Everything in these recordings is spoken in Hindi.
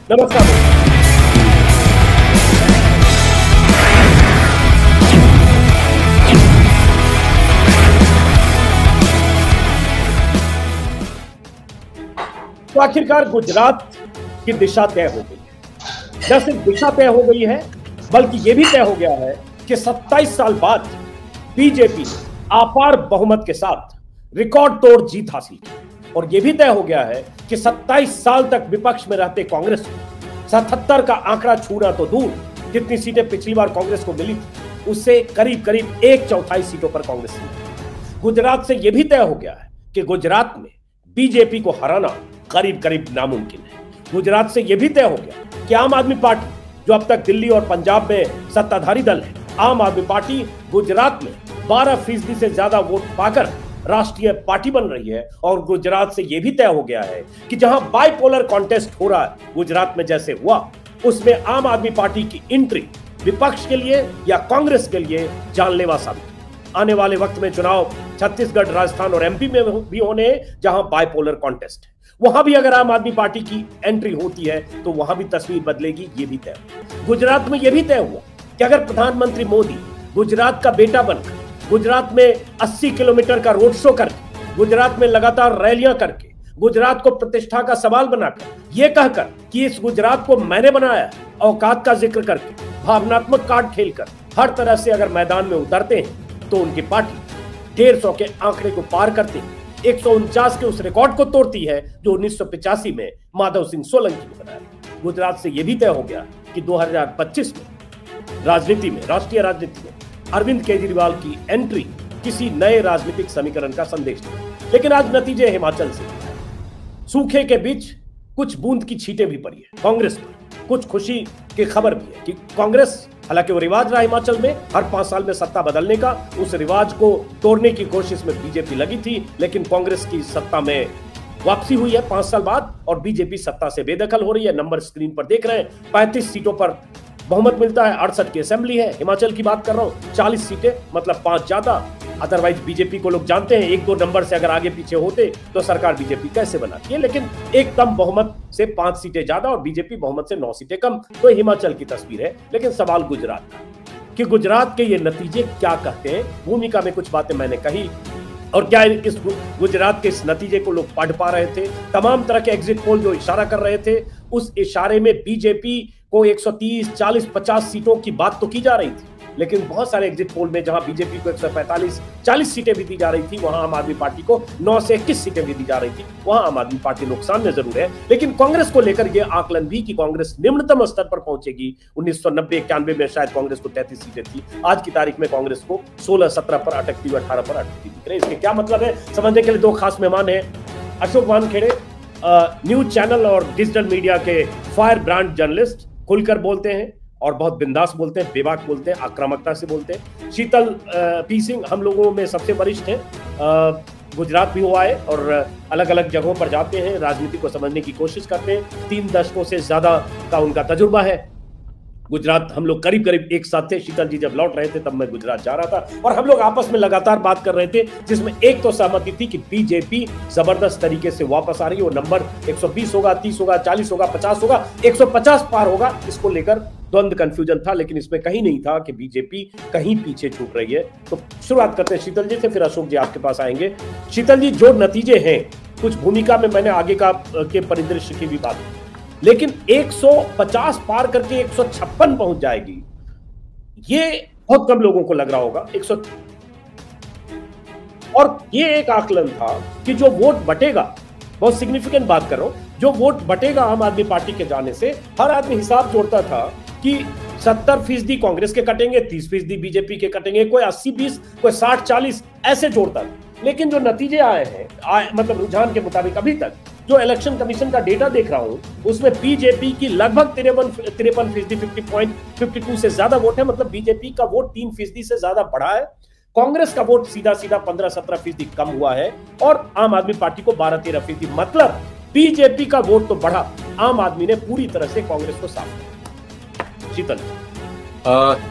नमस्कार। तो आखिरकार गुजरात की दिशा तय हो गई है। न सिर्फ दिशा तय हो गई है, बल्कि यह भी तय हो गया है कि 27 साल बाद बीजेपी ने अपार बहुमत के साथ रिकॉर्ड तोड़ जीत हासिल की। और यह भी तय हो गया है कि 27 साल तक विपक्ष में रहते कांग्रेस को 77 का आंकड़ा छूना तो दूर, जितनी सीटें पिछली बार कांग्रेस को मिली थी उससे करीब करीब 1/4 सीटों पर कांग्रेस जीती। गुजरात से यह भी तय हो गया है कि गुजरात में बीजेपी को हराना करीब करीब नामुमकिन है। गुजरात से यह भी तय हो गया कि आम आदमी पार्टी, जो अब तक दिल्ली और पंजाब में सत्ताधारी दल है, आम आदमी पार्टी गुजरात में 12% से ज्यादा वोट पाकर राष्ट्रीय पार्टी बन रही है। और गुजरात से यह भी तय हो गया है कि जहां बाइपोलर कॉन्टेस्ट हो रहा है गुजरात में जैसे हुआ, उसमें आम आदमी पार्टी की एंट्री विपक्ष के लिए या कांग्रेस के लिए जानलेवा साबित। आने वाले वक्त में चुनाव छत्तीसगढ़, राजस्थान और एमपी में भी होने, जहां बाइपोलर कॉन्टेस्ट है, वहां भी अगर आम आदमी पार्टी की एंट्री होती है तो वहां भी तस्वीर बदलेगी। ये भी तय हुआ। गुजरात में यह भी तय हुआ कि अगर प्रधानमंत्री मोदी गुजरात का बेटा बनकर गुजरात में 80 किलोमीटर का रोड शो करके, गुजरात में लगातार रैलियां करके, गुजरात को प्रतिष्ठा का सवाल बनाकर, यह कहकर कि इस गुजरात को मैंने बनाया, औकात का जिक्र करके, भावनात्मक कार्ड खेलकर हर तरह से अगर मैदान में उतरते हैं तो उनकी पार्टी 150 के आंकड़े को पार करते 149 के उस रिकॉर्ड को तोड़ती है जो 1985 में माधव सिंह सोलंकी ने बनाया। गुजरात से यह भी तय हो गया कि 2025 में राजनीति में, राष्ट्रीय राजनीति में अरविंद केजरीवाल की एंट्री किसी नए राजनीतिक समीकरण का संदेश नहीं। लेकिन आज नतीजे हिमाचल से, सूखे के बीच कुछ बूंद की छींटें भी पड़ी है कांग्रेस पर। कुछ खुशी की खबर भी है कि कांग्रेस, हालांकि वो रिवाज रहा हिमाचल में हर 5 साल में सत्ता बदलने का, उस रिवाज को तोड़ने की कोशिश में बीजेपी लगी थी, लेकिन कांग्रेस की सत्ता में वापसी हुई है 5 साल बाद और बीजेपी सत्ता से बेदखल हो रही है। नंबर स्क्रीन पर देख रहे हैं, 35 सीटों पर बहुमत मिलता है, 68 की असेंबली है। हिमाचल की बात कर रहा हूं, 40 सीटें, मतलब 5 ज्यादा। अदरवाइज बीजेपी को लोग जानते हैं 1-2 नंबर से अगर आगे पीछे होते तो सरकार बीजेपी कैसे बनाती है, लेकिन एक कम बहुमत से 5 सीटें ज्यादा और बीजेपी बहुमत से 9 सीटें कम। तो हिमाचल की तस्वीर है। लेकिन सवाल गुजरात का कि गुजरात के ये नतीजे क्या कहते हैं। भूमिका में कुछ बातें मैंने कही और क्या इस गुजरात के इस नतीजे को लोग पढ़ पा रहे थे। तमाम तरह के एग्जिट पोल जो इशारा कर रहे थे, उस इशारे में बीजेपी को 130, 40, 50 सीटों की बात तो की जा रही थी, लेकिन बहुत सारे एग्जिट पोल में जहां बीजेपी को 145, 40 सीटें भी दी जा रही थी, वहां आम आदमी पार्टी को 9 से 21 सीटें भी दी जा रही थी। वहां आम आदमी पार्टी नुकसान में जरूर है, लेकिन कांग्रेस को लेकर यह आकलन भी कि कांग्रेस निम्नतम स्तर पर पहुंचेगी। 1990-91 में शायद कांग्रेस को 33 सीटें थी, आज की तारीख में कांग्रेस को 16-17 पर अटकती हुई 18 पर अटकती दिख रही है। इसके क्या मतलब है समझने के लिए 2 खास मेहमान हैं। अशोक वानखेड़े न्यूज चैनल और डिजिटल मीडिया के फायर ब्रांड जर्नलिस्ट, खुलकर बोलते हैं और बहुत बिंदास बोलते हैं, बेबाक बोलते हैं, आक्रामकता से बोलते हैं। शीतल पी सिंह हम लोगों में सबसे वरिष्ठ हैं, गुजरात भी हुआ है और अलग अलग जगहों पर जाते हैं, राजनीति को समझने की कोशिश करते हैं। 3 दशकों से ज्यादा का उनका तजुर्बा है। गुजरात हम लोग करीब करीब एक साथ थे। शीतल जी जब लौट रहे थे तब मैं गुजरात जा रहा था और हम लोग आपस में लगातार बात कर रहे थे, जिसमें एक तो सहमति थी कि बीजेपी जबरदस्त तरीके से वापस आ रही है। वो नंबर 120 होगा, 30 होगा, 40 होगा, 50 होगा, 150 पार होगा, इसको लेकर द्वंद कंफ्यूजन था, लेकिन इसमें कहीं नहीं था कि बीजेपी कहीं पीछे छूट रही है। तो शुरुआत करते हैं शीतल जी से, फिर अशोक जी आपके पास आएंगे। शीतल जी, जो नतीजे हैं, कुछ भूमिका में मैंने आगे का के परिदृश्य की भी बात की, लेकिन 150 पार करके 156 पहुंच जाएगी, ये बहुत कम लोगों को लग रहा होगा। 100 और ये एक आकलन था कि जो वोट बटेगा, बहुत सिग्निफिकेंट बात कर रहा हूं, जो वोट बटेगा आम आदमी पार्टी के जाने से, हर आदमी हिसाब जोड़ता था कि 70% कांग्रेस के कटेंगे, 30% बीजेपी के कटेंगे, कोई 80-20, कोई 60-40 ऐसे जोड़ता था। लेकिन जो नतीजे आए हैं, मतलब रुझान के मुताबिक अभी तक जो इलेक्शन कमीशन का डेटा देख रहा हूं, उसमें बीजेपी की लगभग 53%, 50.52 से ज्यादा वोट है, मतलब बीजेपी का वोट 3% से ज्यादा बढ़ा है। कांग्रेस का वोट सीधा 15-17% कम हुआ है और आम आदमी पार्टी को 12-13%, मतलब बीजेपी का वोट तो बढ़ा, आम आदमी ने पूरी तरह से कांग्रेस को साफ किया। शीतल,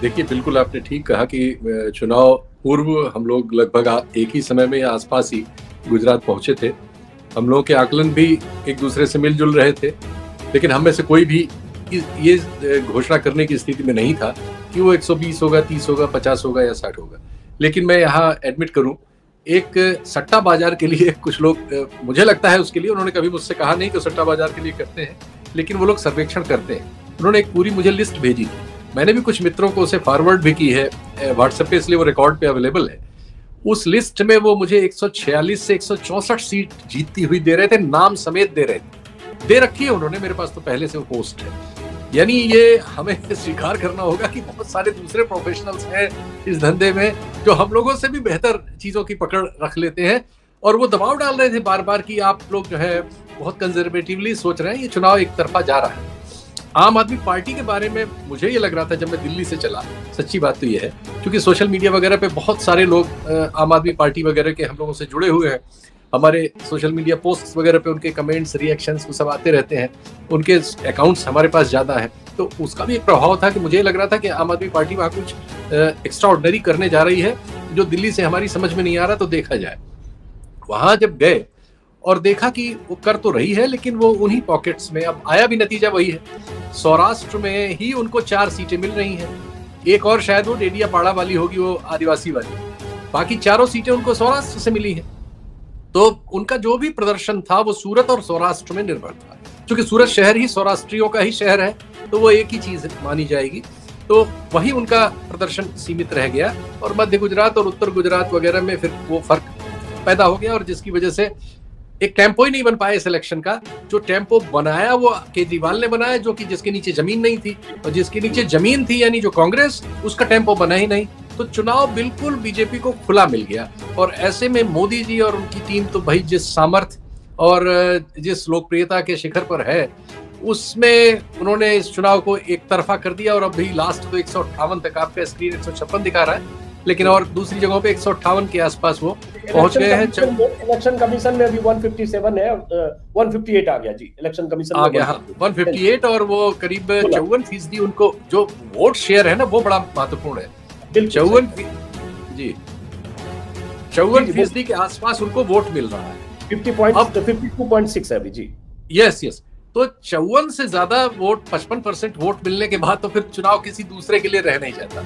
देखिए, बिल्कुल आपने ठीक कहा कि चुनाव पूर्व हम लोग लगभग एक ही समय में आसपास ही गुजरात पहुंचे थे। हम लोगों के आकलन भी एक दूसरे से मिलजुल रहे थे लेकिन हम में से कोई भी ये घोषणा करने की स्थिति में नहीं था कि वो 120 होगा, 30 होगा, 50 होगा या 60 होगा। लेकिन मैं यहाँ एडमिट करूं, एक सट्टा बाजार के लिए कुछ लोग, मुझे लगता है उसके लिए, उन्होंने कभी मुझसे कहा नहीं कि सट्टा बाजार के लिए करते हैं, लेकिन वो लोग सर्वेक्षण करते हैं। उन्होंने एक पूरी मुझे लिस्ट भेजी थी, मैंने भी कुछ मित्रों को उसे फॉरवर्ड भी की है व्हाट्सएप पे, इसलिए वो रिकॉर्ड पे अवेलेबल है। उस लिस्ट में वो मुझे 146 से 164 सीट जीतती हुई दे रहे थे, नाम समेत दे रहे थे, दे रखी है उन्होंने, मेरे पास तो पहले से वो पोस्ट है। यानी ये हमें स्वीकार करना होगा कि बहुत सारे दूसरे प्रोफेशनल्स हैं इस धंधे में जो हम लोगों से भी बेहतर चीजों की पकड़ रख लेते हैं, और वो दबाव डाल रहे थे बार बार कि आप लोग जो है बहुत कंजर्वेटिवली सोच रहे हैं, ये चुनाव एक तरफा जा रहा है। आम आदमी पार्टी के बारे में मुझे ये लग रहा था जब मैं दिल्ली से चला, सच्ची बात तो ये है, क्योंकि सोशल मीडिया वगैरह पे बहुत सारे लोग आम आदमी पार्टी वगैरह के हम लोगों से जुड़े हुए हैं, हमारे सोशल मीडिया पोस्ट्स वगैरह पे उनके कमेंट्स, रिएक्शंस वो सब आते रहते हैं, उनके अकाउंट्स हमारे पास ज़्यादा है, तो उसका भी एक प्रभाव था कि मुझे लग रहा था कि आम आदमी पार्टी वहाँ कुछ एक्स्ट्रा ऑर्डिनरी करने जा रही है जो दिल्ली से हमारी समझ में नहीं आ रहा, तो देखा जाए। वहाँ जब गए और देखा कि वो कर तो रही है, लेकिन वो उन्हीं पॉकेट्स में, अब आया भी नतीजा वही है, सौराष्ट्र में ही उनको 4 सीटें मिल रही हैं, एक और शायद वो डेडिया पाड़ा वाली होगी, वो आदिवासी वाली, बाकी चारों सीटें उनको सौराष्ट्र से मिली हैं। तो उनका जो भी प्रदर्शन था वो सूरत और सौराष्ट्र में निर्भर था, क्योंकि सूरत शहर ही सौराष्ट्रियों का ही शहर है, तो वो एक ही चीज मानी जाएगी, तो वही उनका प्रदर्शन सीमित रह गया, और मध्य गुजरात और उत्तर गुजरात वगैरह में फिर वो फर्क पैदा हो गया, और जिसकी वजह से एक टेम्पो ही नहीं बन पाया इस इलेक्शन का। जो टेम्पो बनाया वो केजरीवाल ने बनाया, जो कि जिसके नीचे जमीन नहीं थी, और जिसके नीचे जमीन थी यानी जो कांग्रेस, उसका टेम्पो बना ही नहीं। तो चुनाव बिल्कुल बीजेपी को खुला मिल गया, और ऐसे में मोदी जी और उनकी टीम तो भाई जिस सामर्थ्य और जिस लोकप्रियता के शिखर पर है, उसमें उन्होंने इस चुनाव को एक तरफा कर दिया, और अभी लास्ट तो 158 तक, आपका स्क्रीन 156 दिखा रहा है, लेकिन और दूसरी जगहों पे 158 के आसपास वो पहुंच गए हैं। इलेक्शन कमीशन में अभी 157 है, 158 आ गया जी, इलेक्शन कमीशन आ गया, हाँ 158, और वो करीब 54% उनको जो वोट शेयर है ना, वो बड़ा महत्वपूर्ण है। 54% के आसपास उनको वोट मिल रहा है, 52.6 है अभी जी। यस, तो 54 से ज्यादा वोट, 55% वोट मिलने के बाद तो फिर चुनाव किसी दूसरे के लिए रह नहीं जाता।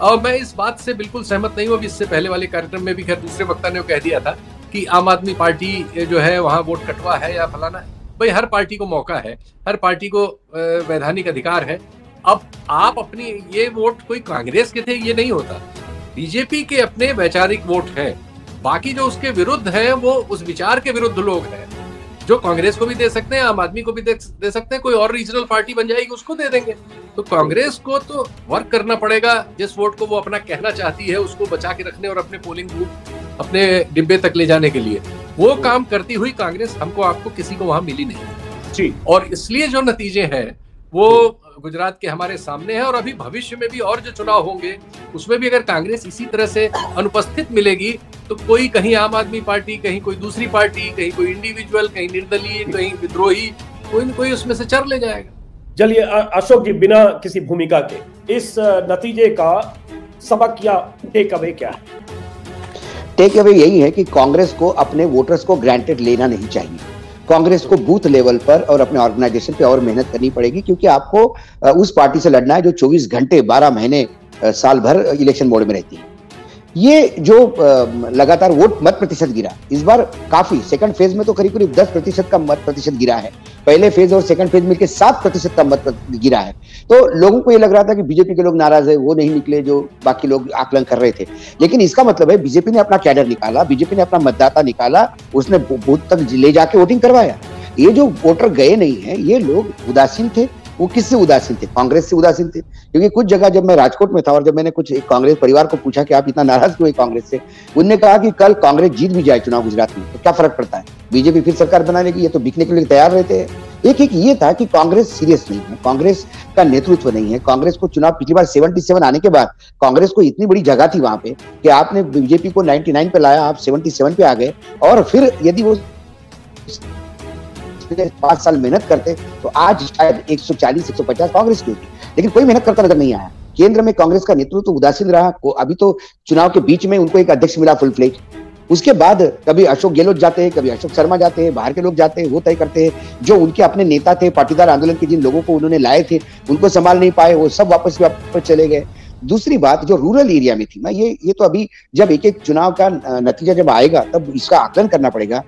और मैं इस बात से बिल्कुल सहमत नहीं हूँ। अभी इससे पहले वाले कार्यक्रम में भी खैर दूसरे वक्ता ने कह दिया था कि आम आदमी पार्टी जो है वहां वोट कटवा है या फलाना है। भाई हर पार्टी को मौका है, हर पार्टी को वैधानिक अधिकार है। अब आप अपनी ये वोट कोई कांग्रेस के थे ये नहीं होता, बीजेपी के अपने वैचारिक वोट हैं, बाकी जो उसके विरुद्ध है वो उस विचार के विरुद्ध लोग हैं, जो कांग्रेस को भी दे सकते हैं, आम आदमी को भी दे सकते हैं, कोई और रीजनल पार्टी बन जाएगी उसको दे देंगे। तो कांग्रेस को तो वर्क करना पड़ेगा, जिस वोट को वो अपना कहना चाहती है उसको बचा के रखने और अपने पोलिंग बूथ, अपने डिब्बे तक ले जाने के लिए वो काम करती हुई कांग्रेस हमको आपको किसी को वहां मिली नहीं जी। और इसलिए जो नतीजे हैं वो गुजरात के हमारे सामने है, और अभी भविष्य में भी और जो चुनाव होंगे उसमें भी अगर कांग्रेस इसी तरह से अनुपस्थित मिलेगी तो कोई कहीं आम आदमी पार्टी, कहीं कोई दूसरी पार्टी, कहीं कोई इंडिविजुअल, कहीं निर्दलीय, कहीं विद्रोही, कोई न कोई उसमें से चर ले जाएगा। चलिए अशोक जी, बिना किसी भूमिका के इस नतीजे का सबक या टेक अवे क्या है? टेक अवे यही है कि कांग्रेस को अपने वोटर्स को ग्रांटेड लेना नहीं चाहिए। कांग्रेस को बूथ लेवल पर और अपने ऑर्गेनाइजेशन पे और मेहनत करनी पड़ेगी, क्योंकि आपको उस पार्टी से लड़ना है जो 24 घंटे 12 महीने साल भर इलेक्शन मोड में रहती है। ये जो लगातार वोट मत प्रतिशत गिरा इस बार काफी, सेकंड फेज में तो करीब करीब 10% का मत प्रतिशत गिरा है, पहले फेज और सेकंड फेज मिलकर 7% का मत गिरा है। तो लोगों को ये लग रहा था कि बीजेपी के लोग नाराज है, वो नहीं निकले जो बाकी लोग आकलन कर रहे थे, लेकिन इसका मतलब है बीजेपी ने अपना कैडर निकाला, बीजेपी ने अपना मतदाता निकाला, उसने बूथ तक ले जाके वोटिंग करवाया। ये जो वोटर गए नहीं है ये लोग उदासीन थे। वो किससे उदासीन थे? कांग्रेस से उदासीन थे। क्योंकि कुछ जगह जब मैं राजकोट में था और जब मैंने कुछ कांग्रेस परिवार को पूछा कि आप इतना नाराज क्यों है कांग्रेस से, उन्होंने कहा कि कल कांग्रेस जीत भी जाए चुनाव गुजरात में तो क्या फर्क पड़ता है, बीजेपी फिर सरकार बनाने की, ये तो बिकने के लिए तैयार रहते हैं। एक ये था कि कांग्रेस सीरियस नहीं है, कांग्रेस का नेतृत्व नहीं है। कांग्रेस को चुनाव पिछली बार 77 आने के बाद कांग्रेस को इतनी बड़ी जगह थी वहां पे कि आपने बीजेपी को 99 पे लाया, आप 77 पे आ गए, और फिर यदि वो 5 साल मेहनत करते तो आज शायद 140-150 कांग्रेस की होती, लेकिन कोई मेहनत करता नजर नहीं आया। केंद्र में कांग्रेस का नेतृत्व उदासीन रहा। अभी तो चुनाव के बीच में उनको एक अध्यक्ष मिला फुल फ्लेज, उसके बाद कभी अशोक गहलोत जाते हैं, कभी अशोक शर्मा जाते हैं, बाहर के लोग जाते हैं, वो तय करते हैं। जो उनके अपने नेता थे, पाटीदार आंदोलन के जिन लोगों को उन्होंने लाए थे, उनको संभाल नहीं पाए, वो सब वापस चले गए। दूसरी बात जो रूरल एरिया में थी, मैं ये तो अभी जब एक एक चुनाव का नतीजा जब आएगा तब इसका आकलन करना पड़ेगा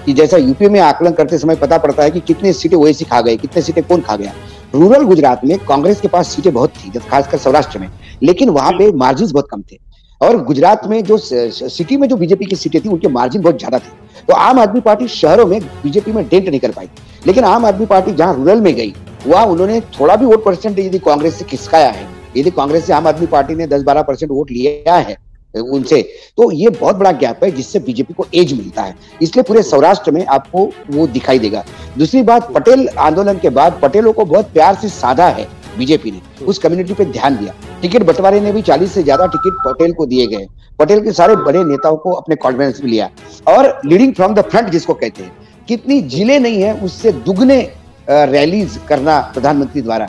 कि जैसा यूपी में आकलन करते समय पता पड़ता है कि कितने सीटें ओवैसी खा गए, कितने सीटें कौन खा गया। रूरल गुजरात में कांग्रेस के पास सीटें बहुत थी, खासकर सौराष्ट्र में, लेकिन वहां पे मार्जिन बहुत कम थे। और गुजरात में जो सिटी में जो बीजेपी की सीटें थी उनके मार्जिन बहुत ज्यादा थे। तो आम आदमी पार्टी शहरों में बीजेपी में डेंट नहीं कर पाई, लेकिन आम आदमी पार्टी जहां रूरल में गई वहां उन्होंने थोड़ा भी वोट परसेंटेज यदि कांग्रेस से खिसकाया है, यदि कांग्रेस से आम आदमी पार्टी ने 10-12% वोट लिया है उनसे, तो ये बहुत बड़ा गैप है जिससे बीजेपी को एज मिलता है। इसलिए पूरे सौराष्ट्र में आपको वो दिखाई देगा। दूसरी बात, पटेल आंदोलन के बाद पटेलों को बहुत प्यार से साधा है बीजेपी ने, उस कम्युनिटी पे ध्यान दिया। टिकट बंटवारे ने भी 40 से ज्यादा टिकट पटेल को दिए गए। पटेल के सारे बड़े नेताओं को अपने कॉन्फिडेंस में लिया और लीडिंग फ्रॉम द फ्रंट जिसको कहते हैं, कितनी जिले नहीं है उससे दुगने रैलीज करना प्रधानमंत्री द्वारा,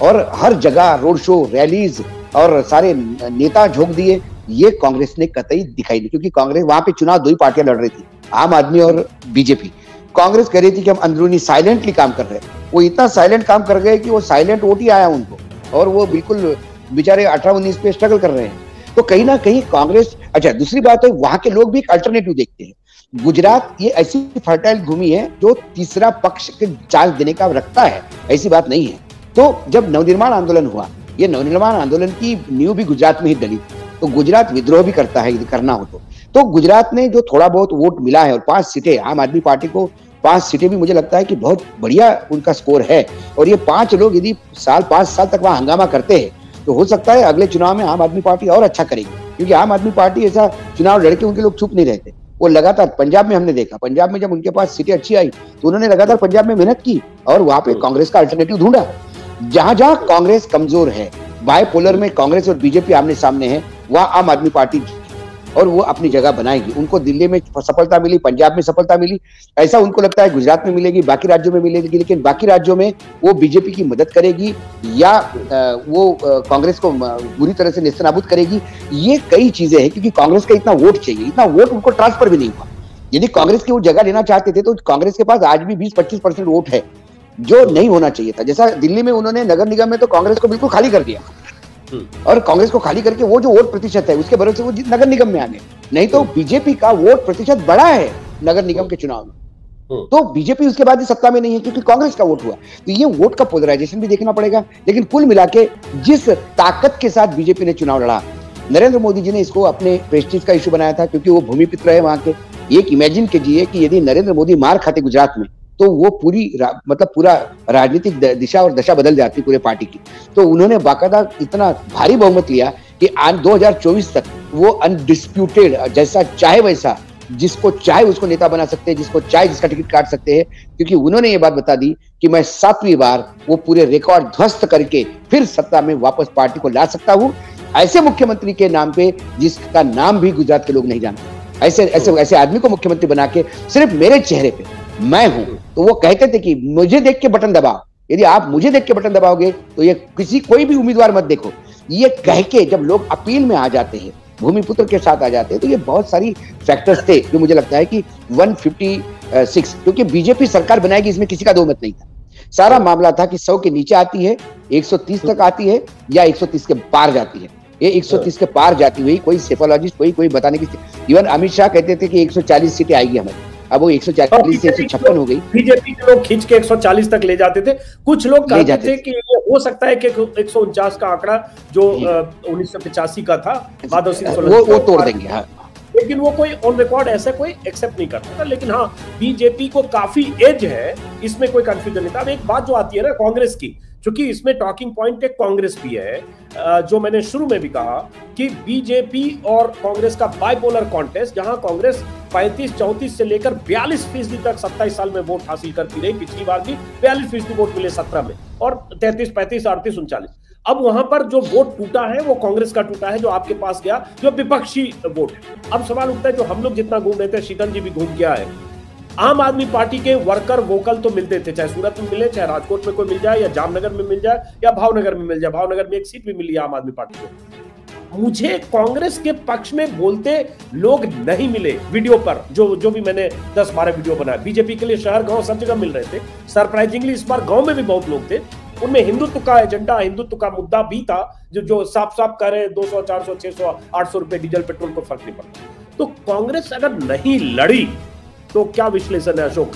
और हर जगह रोड शो, रैलीज और सारे नेता झोंक दिए। ये कांग्रेस ने कतई दिखाई नहीं, क्योंकि कांग्रेस वहां पे चुनाव दो ही पार्टियां लड़ रही थी, आम आदमी और बीजेपी। कांग्रेस कह रही थी कि हम अंदरूनी साइलेंटली काम कर रहे हैं, वो इतना साइलेंट काम कर गए कि वो साइलेंट वोट ही आया उनको, और वो बिल्कुल बेचारे 18-19 पे स्ट्रगल कर रहे हैं। तो कहीं ना कहीं कांग्रेस, अच्छा दूसरी बात है वहां के लोग भी एक अल्टरनेटिव देखते हैं। गुजरात ये ऐसी फर्टाइल भूमि है जो तीसरा पक्ष के चांस देने का रखता है, ऐसी बात नहीं है। तो जब नवनिर्माण आंदोलन हुआ, ये नवनिर्माण आंदोलन की नींव भी गुजरात में ही डली, तो गुजरात विद्रोह भी करता है यदि करना हो तो गुजरात ने जो थोड़ा बहुत वोट मिला है, और 5 सीटें आम आदमी पार्टी को, 5 सीटें भी मुझे लगता है कि बहुत बढ़िया उनका स्कोर है। और ये 5 लोग यदि 5 साल तक वहां हंगामा करते हैं तो हो सकता है अगले चुनाव में आम आदमी पार्टी और अच्छा करेगी, क्योंकि आम आदमी पार्टी ऐसा चुनाव लड़के उनके लोग चुप नहीं रहते। वो लगातार, पंजाब में हमने देखा, पंजाब में जब उनके पास सीटें अच्छी आई तो उन्होंने लगातार पंजाब में मेहनत की और वहां पे कांग्रेस का अल्टरनेटिव ढूंढा। जहां जहां कांग्रेस कमजोर है, बायपोलर में कांग्रेस और बीजेपी आमने सामने है, वहां आम आदमी पार्टी और वो अपनी जगह बनाएगी। उनको दिल्ली में सफलता मिली, पंजाब में सफलता मिली, ऐसा उनको लगता है गुजरात में मिलेगी, बाकी राज्यों में मिलेगी, लेकिन बाकी राज्यों में वो बीजेपी की मदद करेगी या वो कांग्रेस को बुरी तरह से नेस्तनाबूद करेगी। ये कई चीजें हैं, क्योंकि कांग्रेस का इतना वोट चाहिए, इतना वोट उनको ट्रांसफर भी नहीं हुआ। यदि कांग्रेस की वो जगह लेना चाहते थे तो कांग्रेस के पास आज भी 20-25% वोट है, जो नहीं होना चाहिए था। जैसा दिल्ली में उन्होंने नगर निगम में तो कांग्रेस को बिल्कुल खाली कर दिया, और कांग्रेस को खाली करके वो जो वोट प्रतिशत है उसके भरोसे वो नगर निगम में आ गए। नहीं तो बीजेपी का वोट प्रतिशत बढ़ा है नगर निगम के चुनाव में, तो बीजेपी उसके बाद ही सत्ता में नहीं है क्योंकि कांग्रेस का वोट हुआ। तो ये वोट का पोलराइजेशन भी देखना पड़ेगा। लेकिन कुल मिला के जिस ताकत के साथ बीजेपी ने चुनाव लड़ा, नरेंद्र मोदी जी ने इसको अपने प्रेस्टीज का इशू बनाया था, क्योंकि वो भूमिपुत्र है वहां के। एक इमेजिन कीजिए कि यदि नरेंद्र मोदी मार खाते गुजरात में तो वो मतलब पूरा राजनीतिक दिशा और दशा बदल जाती पूरे पार्टी की। तो उन्होंने बाकायदा इतना भारी बहुमत लिया कि आज 2024 तक वो अनडिस्प्यूटेड, जैसा चाहे वैसा, जिसको चाहे उसको नेता बना सकते हैं, जिसको चाहे जिसका टिकट काट सकते हैं, क्योंकि उन्होंने ये बात बता दी कि मैं 7वीं बार वो पूरे रिकॉर्ड ध्वस्त करके फिर सत्ता में वापस पार्टी को ला सकता हूं, ऐसे मुख्यमंत्री के नाम पे जिसका नाम भी गुजरात के लोग नहीं जानते। ऐसे आदमी को मुख्यमंत्री बना के सिर्फ मेरे चेहरे पे मैं हूं, तो वो कहते थे कि मुझे देख के बटन दबाओ, यदि आप मुझे देख के बटन दबाओगे तो ये कोई भी उम्मीदवार मत देखो। ये कह के जब लोग अपील में आ जाते हैं, भूमिपुत्र के साथ आ जाते हैं, तो ये बहुत सारी फैक्टर्स थे जो मुझे लगता है कि 156, क्योंकि बीजेपी सरकार बनाएगी इसमें किसी का दो मत नहीं था। सारा मामला था कि 100 के नीचे आती है, 130 तक आती है या 130 के पार जाती है। ये 130 के पार जाती हुई कोई सेफोलॉजिस्ट कोई बताने की, इवन अमित शाह कहते थे कि 140 सीटें आएगी हमारी, अब वो 140 से 156 हो गई। बीजेपी के लोग खींच के 140 तक ले जाते थे। कुछ लोग कहते थे कि हो सकता है कि 149 का आंकड़ा जो 1985 का था माधव सिंह वो तोड़ देंगे। हाँ, लेकिन वो कोई ऑन रिकॉर्ड ऐसा कोई एक्सेप्ट नहीं करता था। लेकिन हाँ, बीजेपी को काफी एज है, इसमें कोई कंफ्यूजन नहीं था। अब एक बात जो आती है ना कांग्रेस की, क्योंकि इसमें टॉकिंग पॉइंट एक कांग्रेस भी है, जो मैंने शुरू में भी कहा कि बीजेपी और कांग्रेस का बाइपोलर कॉन्टेस्ट, जहां कांग्रेस 35-34 से लेकर 42% तक 27 साल में वोट हासिल करती रही। पिछली बार भी 42% वोट मिले 17 में, और 33, 35, 38, 39। अब वहां पर जो वोट टूटा है वो कांग्रेस का टूटा है, जो आपके पास गया, जो विपक्षी वोट है। अब सवाल उठता है, जो हम लोग जितना घूम रहे थे, शीतल जी भी घूम के आए, आम आदमी पार्टी के वर्कर वोकल तो मिलते थे, चाहे सूरत में मिले, चाहे राजकोट में कोई मिल जाए, या जामनगर में मिल जाए, या भावनगर में मिल जाए। भावनगर में एक सीट भी मिली आम आदमी पार्टी को। मुझे कांग्रेस के पक्ष में बोलते लोग नहीं मिले वीडियो पर, जो भी मैंने 10-12 वीडियो बनाए। बीजेपी के लिए शहर गांव सब जगह मिल रहे थे। सरप्राइजिंगली इस बार गांव में भी बहुत लोग थे। उनमें हिंदुत्व का एजेंडा, हिंदुत्व का मुद्दा भी था, जो साफ साफ कह रहे 200, 400, 600, 800 रुपए डीजल पेट्रोल को फर्क नहीं पड़ता। तो कांग्रेस अगर नहीं लड़ी तो क्या विश्लेषण है अशोक?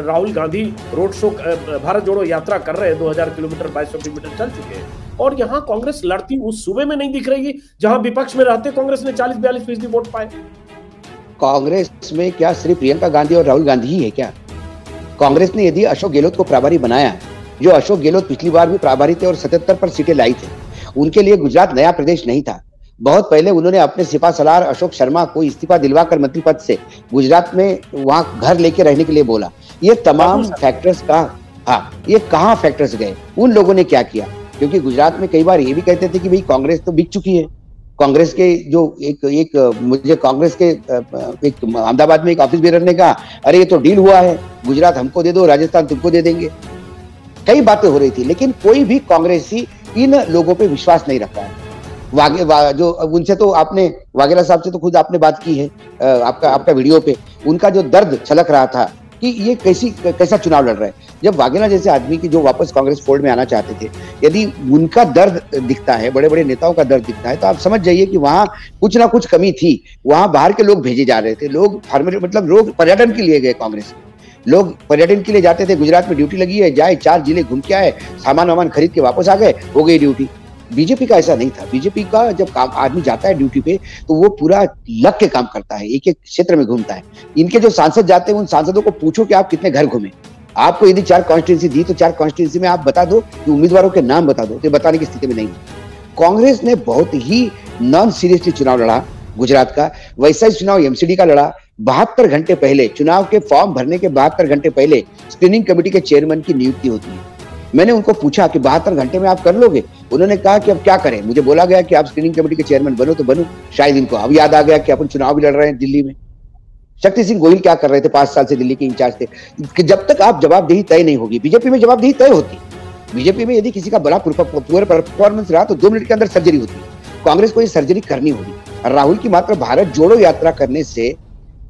राहुल गांधी रोड शो, भारत जोड़ो यात्रा कर रहे हैं, 2000 किलोमीटर 2200 किलोमीटर चल चुके हैं, और यहाँ कांग्रेस लड़ती उस सूबे में नहीं दिख रही जहां विपक्ष में रहते कांग्रेस ने 40-42% वोट पाए। कांग्रेस में क्या सिर्फ प्रियंका गांधी और राहुल गांधी ही है क्या? कांग्रेस ने यदि अशोक गहलोत को प्रभारी बनाया, जो अशोक गहलोत पिछली बार भी प्रभारी थे और 77 पर सीटें लाई थे, उनके लिए गुजरात नया प्रदेश नहीं था। बहुत पहले उन्होंने अपने सिपा सलार अशोक शर्मा को इस्तीफा दिलवाकर मंत्री पद से गुजरात में वहां घर लेके रहने के लिए बोला। ये तमाम फैक्टर्स ये कहां फैक्टर्स गए? उन लोगों ने क्या किया? क्योंकि गुजरात में कई बार ये भी कहते थे कि भाई कांग्रेस तो बिक चुकी है। कांग्रेस के जो मुझे कांग्रेस के एक अहमदाबाद में एक ऑफिस बेरर ने कहा, अरे ये तो डील हुआ है, गुजरात हमको दे दो, राजस्थान तुमको दे देंगे। कई बातें हो रही थी, लेकिन कोई भी कांग्रेसी इन लोगों पे विश्वास नहीं रखा है। जो उनसे तो आपने वाघेला साहब से तो खुद आपने बात की है, आपका वीडियो पे उनका जो दर्द छलक रहा था कि ये कैसा चुनाव लड़ रहा है। जब वाघेला जैसे आदमी की जो वापस कांग्रेस फोल्ड में आना चाहते थे, यदि उनका दर्द दिखता है, बड़े बड़े नेताओं का दर्द दिखता है, तो आप समझ जाइए कि वहां कुछ ना कुछ कमी थी। वहां बाहर के लोग भेजे जा रहे थे, लोग लोग पर्यटन के लिए गए, कांग्रेस लोग पर्यटन के लिए जाते थे। गुजरात में ड्यूटी लगी है, जाए 4 जिले घूम के आए, सामान वामान खरीद के वापस आ गए, हो गई ड्यूटी। बीजेपी का ऐसा नहीं था। बीजेपी का जब आदमी जाता है ड्यूटी पे तो वो पूरा लग के काम करता है, एक एक क्षेत्र में घूमता है। इनके जो सांसद जाते हैं, उन सांसदों को पूछो कि आप कितने घर घूमे। आपको यदि 4 कॉन्स्टिट्यूंसी दी तो 4 कॉन्स्टिट्यूंसी में आप बता दो कि उम्मीदवारों के नाम बता दो, तो बताने की स्थिति में नहीं है। कांग्रेस ने बहुत ही नॉन सीरियसली चुनाव लड़ा गुजरात का। वैसा ही चुनाव एमसीडी का लड़ा। 72 घंटे पहले, चुनाव के फॉर्म भरने के 72 घंटे पहले स्क्रीनिंग कमेटी के चेयरमैन की नियुक्ति होती है। मैंने उनको पूछा कि 72 घंटे में आप कर लोगे? उन्होंने कहा कि अब क्या करें, मुझे बोला गया कि आप स्क्रीनिंग कमेटी के चेयरमैन बनो तो बनो। शायद इनको अब याद आ गया कि अपन चुनाव भी लड़ रहे हैं दिल्ली में। शक्ति सिंह गोहिल क्या कर रहे थे? 5 साल से दिल्ली के इंचार्ज थे। कि जब तक आप जवाबदेही तय नहीं होगी, बीजेपी में जवाबदेही तय होती। बीजेपी में यदि किसी का बड़ा पुअर परफॉर्मेंस रहा तो 2 मिनट के अंदर सर्जरी होती है। कांग्रेस को ये सर्जरी करनी होगी। राहुल की मात्र भारत जोड़ो यात्रा करने से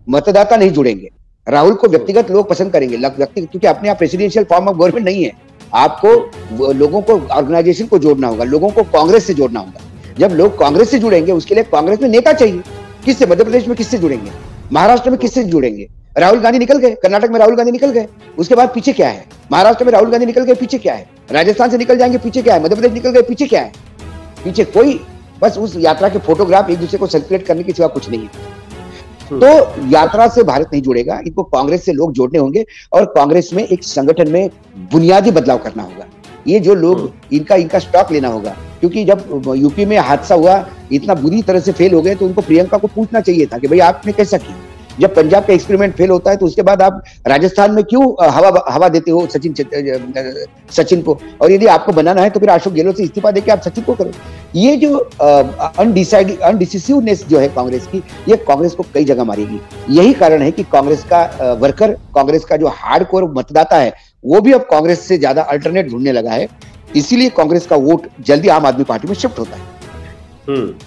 मतदाता नहीं जुड़ेंगे। राहुल को व्यक्तिगत लोग पसंद करेंगे, क्योंकि अपने आप प्रेसिडेंशियल फॉर्म ऑफ गवर्नमेंट नहीं है। आपको लोगों को, ऑर्गेनाइजेशन को जोड़ना होगा, लोगों को कांग्रेस से जोड़ना होगा। जब लोग कांग्रेस से जुड़ेंगे, उसके लिए कांग्रेस में नेता चाहिए। किससे? मध्य प्रदेश में किससे जुड़ेंगे? महाराष्ट्र में किससे जुड़ेंगे? राहुल गांधी निकल गए, कर्नाटक में राहुल गांधी निकल गए, उसके बाद पीछे क्या है? महाराष्ट्र में राहुल गांधी निकल गए, पीछे क्या है? राजस्थान से निकल जाएंगे, पीछे क्या है? मध्य प्रदेश निकल गए, पीछे क्या है? पीछे कोई, बस उस यात्रा के फोटोग्राफ एक दूसरे को सर्कुलेट करने के सिवा कुछ नहीं है। तो यात्रा से भारत नहीं जुड़ेगा, इनको कांग्रेस से लोग जोड़ने होंगे और कांग्रेस में एक संगठन में बुनियादी बदलाव करना होगा। ये जो लोग, इनका स्टॉक लेना होगा, क्योंकि जब यूपी में हादसा हुआ, इतना बुरी तरह से फेल हो गए, तो उनको प्रियंका को पूछना चाहिए था कि भाई आपने कैसा किया। जब पंजाब का एक्सपेरिमेंट फेल होता है तो उसके बाद आप राजस्थान में क्यों हवा देते हो सचिन को? और यदि आपको बनाना है तो फिर अशोक गहलोत से इस्तीफा देके आप सचिन को करो। ये जो अनडिसिसिवनेस जो है कांग्रेस की, ये कांग्रेस को कई जगह मारेगी। यही कारण है कि कांग्रेस का वर्कर, कांग्रेस का जो हार्डकोर मतदाता है, वो भी अब कांग्रेस से ज्यादा अल्टरनेट ढूंढने लगा है। इसीलिए कांग्रेस का वोट जल्दी आम आदमी पार्टी में शिफ्ट होता है।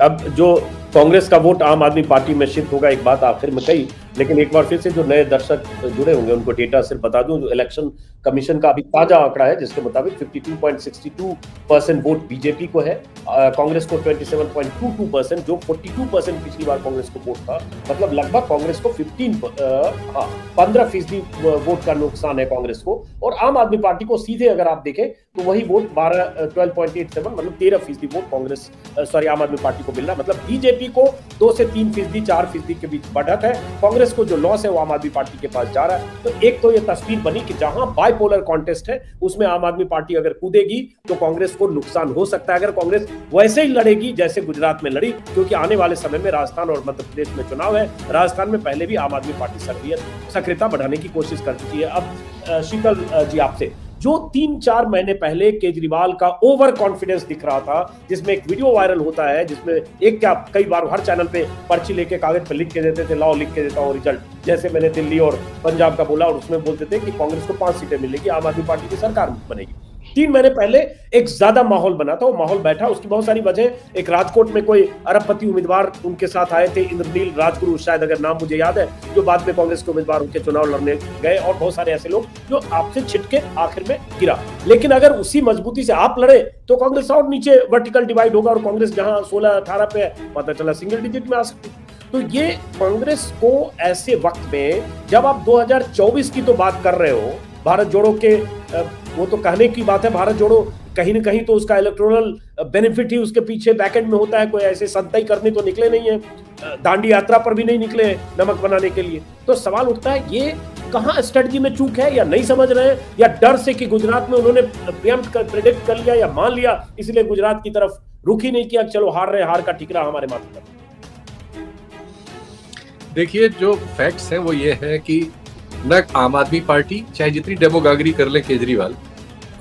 अब जो कांग्रेस का वोट आम आदमी पार्टी में शिफ्ट होगा, एक बात आखिर में कही, लेकिन एक बार फिर से जो नए दर्शक जुड़े होंगे उनको डेटा सिर्फ बता दूं। जो इलेक्शन कमीशन का अभी ताजा आंकड़ा है, जिसके मुताबिक 52.62% वोट बीजेपी को है, कांग्रेस को 27.22%, जो 42% पिछली बार कांग्रेस को वोट था। मतलब लगभग कांग्रेस को 15% वोट का नुकसान है कांग्रेस को। और आम आदमी पार्टी को सीधे अगर आप देखें तो वही वोट 12.87, मतलब 13% वोट कांग्रेस आम आदमी पार्टी को मिल रहा है। मतलब बीजेपी को 2 से 3%, 4% के बीच बढ़त है। कांग्रेस को जो लॉस है वो आम आदमी पार्टी के पास जा रहा है। तो एक तो ये तस्वीर बनी कि जहां बाइपोलर कॉन्टेस्ट है, उसमें आम आदमी पार्टी अगर कूदेगी तो कांग्रेस को नुकसान हो सकता है। अगर कांग्रेस वैसे ही लड़ेगी जैसे गुजरात में लड़ी, क्योंकि आने वाले समय में राजस्थान और मध्य प्रदेश में चुनाव है। राजस्थान में पहले भी आम आदमी पार्टी सक्रियता बढ़ाने की कोशिश कर चुकी है। अब शीतल जी, आपसे जो 3-4 महीने पहले केजरीवाल का ओवर कॉन्फिडेंस दिख रहा था, जिसमें एक वीडियो वायरल होता है जिसमें एक क्या कई बार हर चैनल पे पर्ची लेके कागज पे लिख के देते थे, लाओ लिख के देता हूं रिजल्ट, जैसे मैंने दिल्ली और पंजाब का बोला, और उसमें बोलते थे कि कांग्रेस को 5 सीटें मिलेगी, आम आदमी पार्टी की सरकार बनेगी। 3 महीने पहले एक ज्यादा माहौल बना था, वो माहौल बैठा, उसकी बहुत सारी वजह, एक राजकोट में कोई अरबपति उम्मीदवार उनके साथ आए थे, इंद्रनील राजगुरु शायद, अगर नाम मुझे याद है, जो बाद में कांग्रेस के उम्मीदवार उनके चुनाव लड़ने गए, और बहुत सारे ऐसे लोग जो आपसे छिटके आखिर में गिरा। लेकिन अगर उसी मजबूती से आप लड़े तो कांग्रेस और नीचे वर्टिकल डिवाइड होगा, और कांग्रेस जहां 16-18 पे पता चला सिंगल डिजिट में आ सकती। तो ये कांग्रेस को ऐसे वक्त में, जब आप 2024 की तो बात कर रहे हो, भारत जोड़ो के, वो तो कहने की बात है, भारत जोड़ो कहीं ना कहीं तो उसका इलेक्टोरल बेनिफिट ही उसके पीछे बैकएंड में होता है, कोई ऐसे संताई करने तो निकले नहीं है, दांडी यात्रा पर भी नहीं निकले नमक बनाने के लिए। तो सवाल उठता है, ये कहां स्ट्रेटजी में चूक है, या नहीं समझ रहे हैं, या डर से कि गुजरात में उन्होंने प्रेडिक्ट कर लिया या मान लिया, इसलिए गुजरात की तरफ रुख ही नहीं किया, चलो हार रहे, हार का ठिकरा हमारे माथे पर। देखिए, जो फैक्ट्स हैं वो ये है कि न आम आदमी पार्टी, चाहे जितनी डेमोगागरी कर ले केजरीवाल,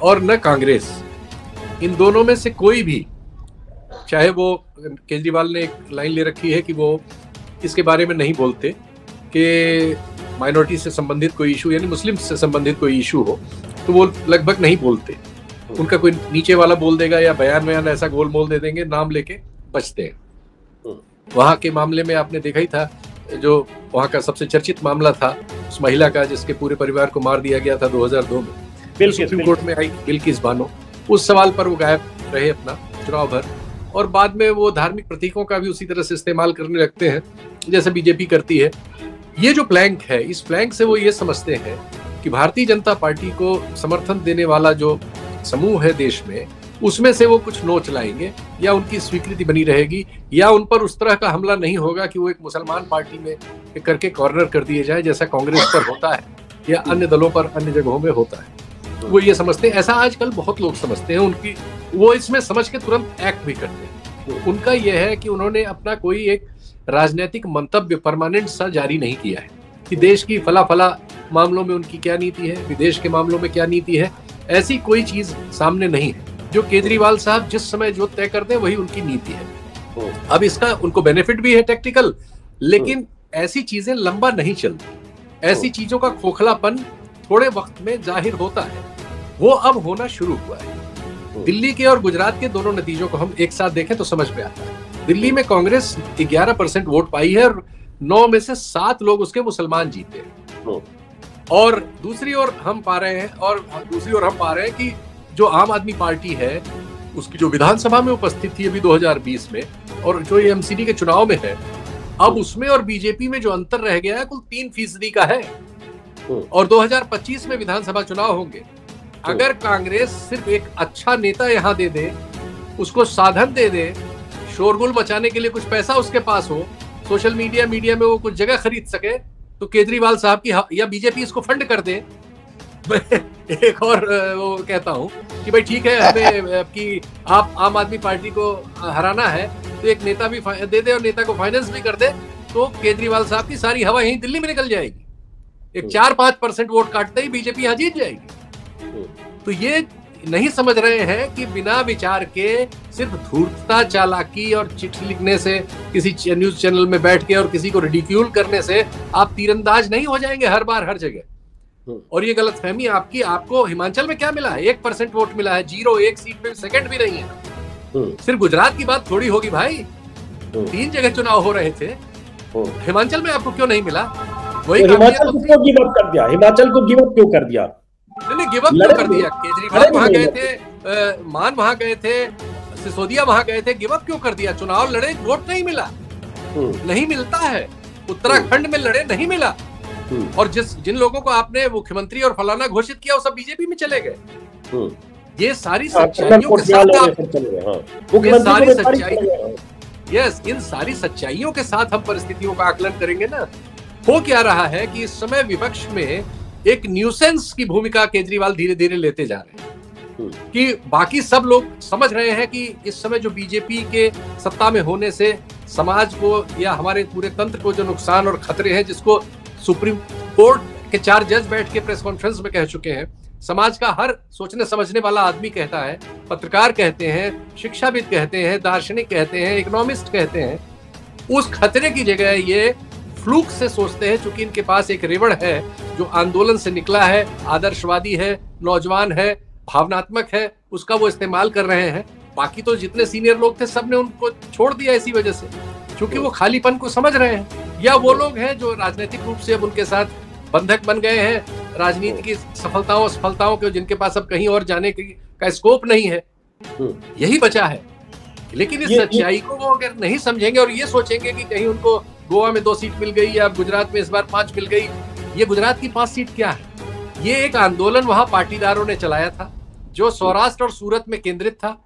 और न कांग्रेस, इन दोनों में से कोई भी, चाहे वो केजरीवाल ने एक लाइन ले रखी है कि वो इसके बारे में नहीं बोलते कि माइनॉरिटी से संबंधित कोई इशू, यानी मुस्लिम से संबंधित कोई इशू हो तो वो लगभग नहीं बोलते। उनका कोई नीचे वाला बोल देगा या बयान ऐसा गोल मोल दे देंगे, नाम लेके बचते हैं। वहां के मामले में आपने देखा ही था, जो वहां का सबसे चर्चित मामला था उस महिला का जिसके पूरे परिवार को मार दिया गया था 2002 में, सुप्रीम कोर्ट में आई बिल्किस बानो। उस सवाल पर वो गायब रहे अपना चुनाव भर, और बाद में वो धार्मिक प्रतीकों का भी उसी तरह से इस्तेमाल करने लगते हैं जैसे बीजेपी करती है। ये जो फ्लैंक है, इस फ्लैंक से वो ये समझते हैं कि भारतीय जनता पार्टी को समर्थन देने वाला जो समूह है देश में, उसमें से वो कुछ नोच लाएंगे, या उनकी स्वीकृति बनी रहेगी, या उन पर उस तरह का हमला नहीं होगा कि वो एक मुसलमान पार्टी में करके कॉर्नर कर दिए जाए, जैसा कांग्रेस पर होता है या अन्य दलों पर अन्य जगहों में होता है। वो ये समझते हैं, ऐसा आजकल बहुत लोग समझते हैं, उनकी वो इसमें समझ के तुरंत एक्ट भी करते हैं। उनका यह है कि उन्होंने अपना कोई एक राजनीतिक मंतव्य परमानेंट सा जारी नहीं किया है कि देश की फला फला मामलों में उनकी क्या नीति है, विदेश के मामलों में क्या नीति है, ऐसी कोई चीज सामने नहीं है। जो केजरीवाल साहब जिस समय जो तय करते हैं वही उनकी नीति है। अब इसका उनको बेनिफिट भी है टेक्निकल, लेकिन ऐसी चीजें लंबा नहीं चलती। ऐसी चीजों का खोखलापन थोड़े वक्त में जाहिर होता है, वो अब होना शुरू हुआ है। दिल्ली के और गुजरात के दोनों नतीजों को हम एक साथ देखें तो समझ में आता है। दिल्ली में कांग्रेस 11% वोट पाई है और 9 में से 7 लोग उसके मुसलमान जीते हैं। और दूसरी ओर हम पा रहे हैं कि जो आम आदमी पार्टी है, उसकी जो विधानसभा में उपस्थित थी अभी 2020 में, और जो ये एमसीडी के चुनाव में है, अब उसमें और बीजेपी में जो अंतर रह गया है कुल 3% का है। और 2025 में विधानसभा चुनाव होंगे। अगर कांग्रेस सिर्फ एक अच्छा नेता यहाँ दे दे, उसको साधन दे दे, शोरगुल मचाने के लिए कुछ पैसा उसके पास हो, सोशल मीडिया में वो कुछ जगह खरीद सके, तो केजरीवाल साहब की या बीजेपी इसको फंड कर दे। एक और वो कहता हूँ कि भाई ठीक है, हमें आपकी आप आम आदमी पार्टी को हराना है तो एक नेता भी दे दे और नेता को फाइनेंस भी कर दे, तो केजरीवाल साहब की सारी हवा यहीं दिल्ली में निकल जाएगी। एक 4-5% वोट काटते ही बीजेपी यहाँ जीत जाएगी। तो ये नहीं समझ रहे हैं कि बिना विचार के सिर्फ धूर्तता, चालाकी और चिट्ठी लिखने से, किसी न्यूज चैनल में बैठ के और किसी को रिडिक्यूल करने से आप तीरंदाज नहीं हो जाएंगे हर बार हर जगह। और ये गलतफहमी आपको हिमाचल में क्या मिला है? 1% वोट मिला है, 1 सीट में सेकंड भी नहीं है। सिर्फ गुजरात की बात थोड़ी होगी भाई, 3 जगह चुनाव हो रहे थे, हिमाचल में आपको क्यों नहीं मिला? वही हिमाचल को क्यों गिव अप कर दिया? हिमाचल को गिव अप क्यों कर दिया? नहीं, गिव अप क्यों कर दिया? केजरीवाल वहां गए थे, मान वहां गए थे, सिसोदिया वहां गए थे, गिव अप क्यों कर दिया? चुनाव लड़े, वोट नहीं मिला, नहीं मिलता है। उत्तराखंड में लड़े, नहीं मिला। और जिन लोगों को आपने मुख्यमंत्री और फलाना घोषित किया, वो सब बीजेपी में चले गए। ये सारी सच्चाइयों के साथ इन सारी सच्चाइयों के साथ हम परिस्थितियों का आकलन करेंगे ना। हो क्या रहा है कि इस समय विपक्ष में एक न्यूसेंस की भूमिका केजरीवाल धीरे धीरे लेते जा रहे हैं, कि बाकी सब लोग समझ रहे हैं कि इस समय जो बीजेपी के सत्ता में होने से समाज को या हमारे पूरे तंत्र को जो नुकसान और खतरे हैं, जिसको सुप्रीम कोर्ट के 4 जज बैठ के प्रेस कॉन्फ्रेंस में कह चुके हैं, समाज का हर सोचने समझने वाला आदमी कहता है, पत्रकार कहते हैं, शिक्षाविद कहते हैं, दार्शनिक कहते हैं, इकोनॉमिस्ट कहते हैं, उस खतरे की जगह ये फ्लूक से सोचते हैं, चूंकि इनके पास एक रेवड़ है जो आंदोलन से निकला है, आदर्शवादी है, नौजवान है, भावनात्मक है उसका वो इस्तेमाल कर रहे हैं। बाकी तो जितने सीनियर लोग थे सबने उनको छोड़ दिया इसी वजह से, क्योंकि वो खालीपन को समझ रहे हैं, या वो लोग हैं जो राजनीतिक रूप से अब उनके साथ बंधक बन गए हैं राजनीति की सफलताओं के, जिनके पास अब कहीं और जाने का स्कोप नहीं है, यही बचा है। लेकिन इस सच्चाई को वो अगर नहीं समझेंगे और ये सोचेंगे कि कहीं उनको गोवा में 2 सीट मिल गई या गुजरात में इस बार 5 मिल गई, ये गुजरात की 5 सीट क्या है? ये एक आंदोलन वहां पाटीदारों ने चलाया था जो सौराष्ट्र और सूरत में केंद्रित था।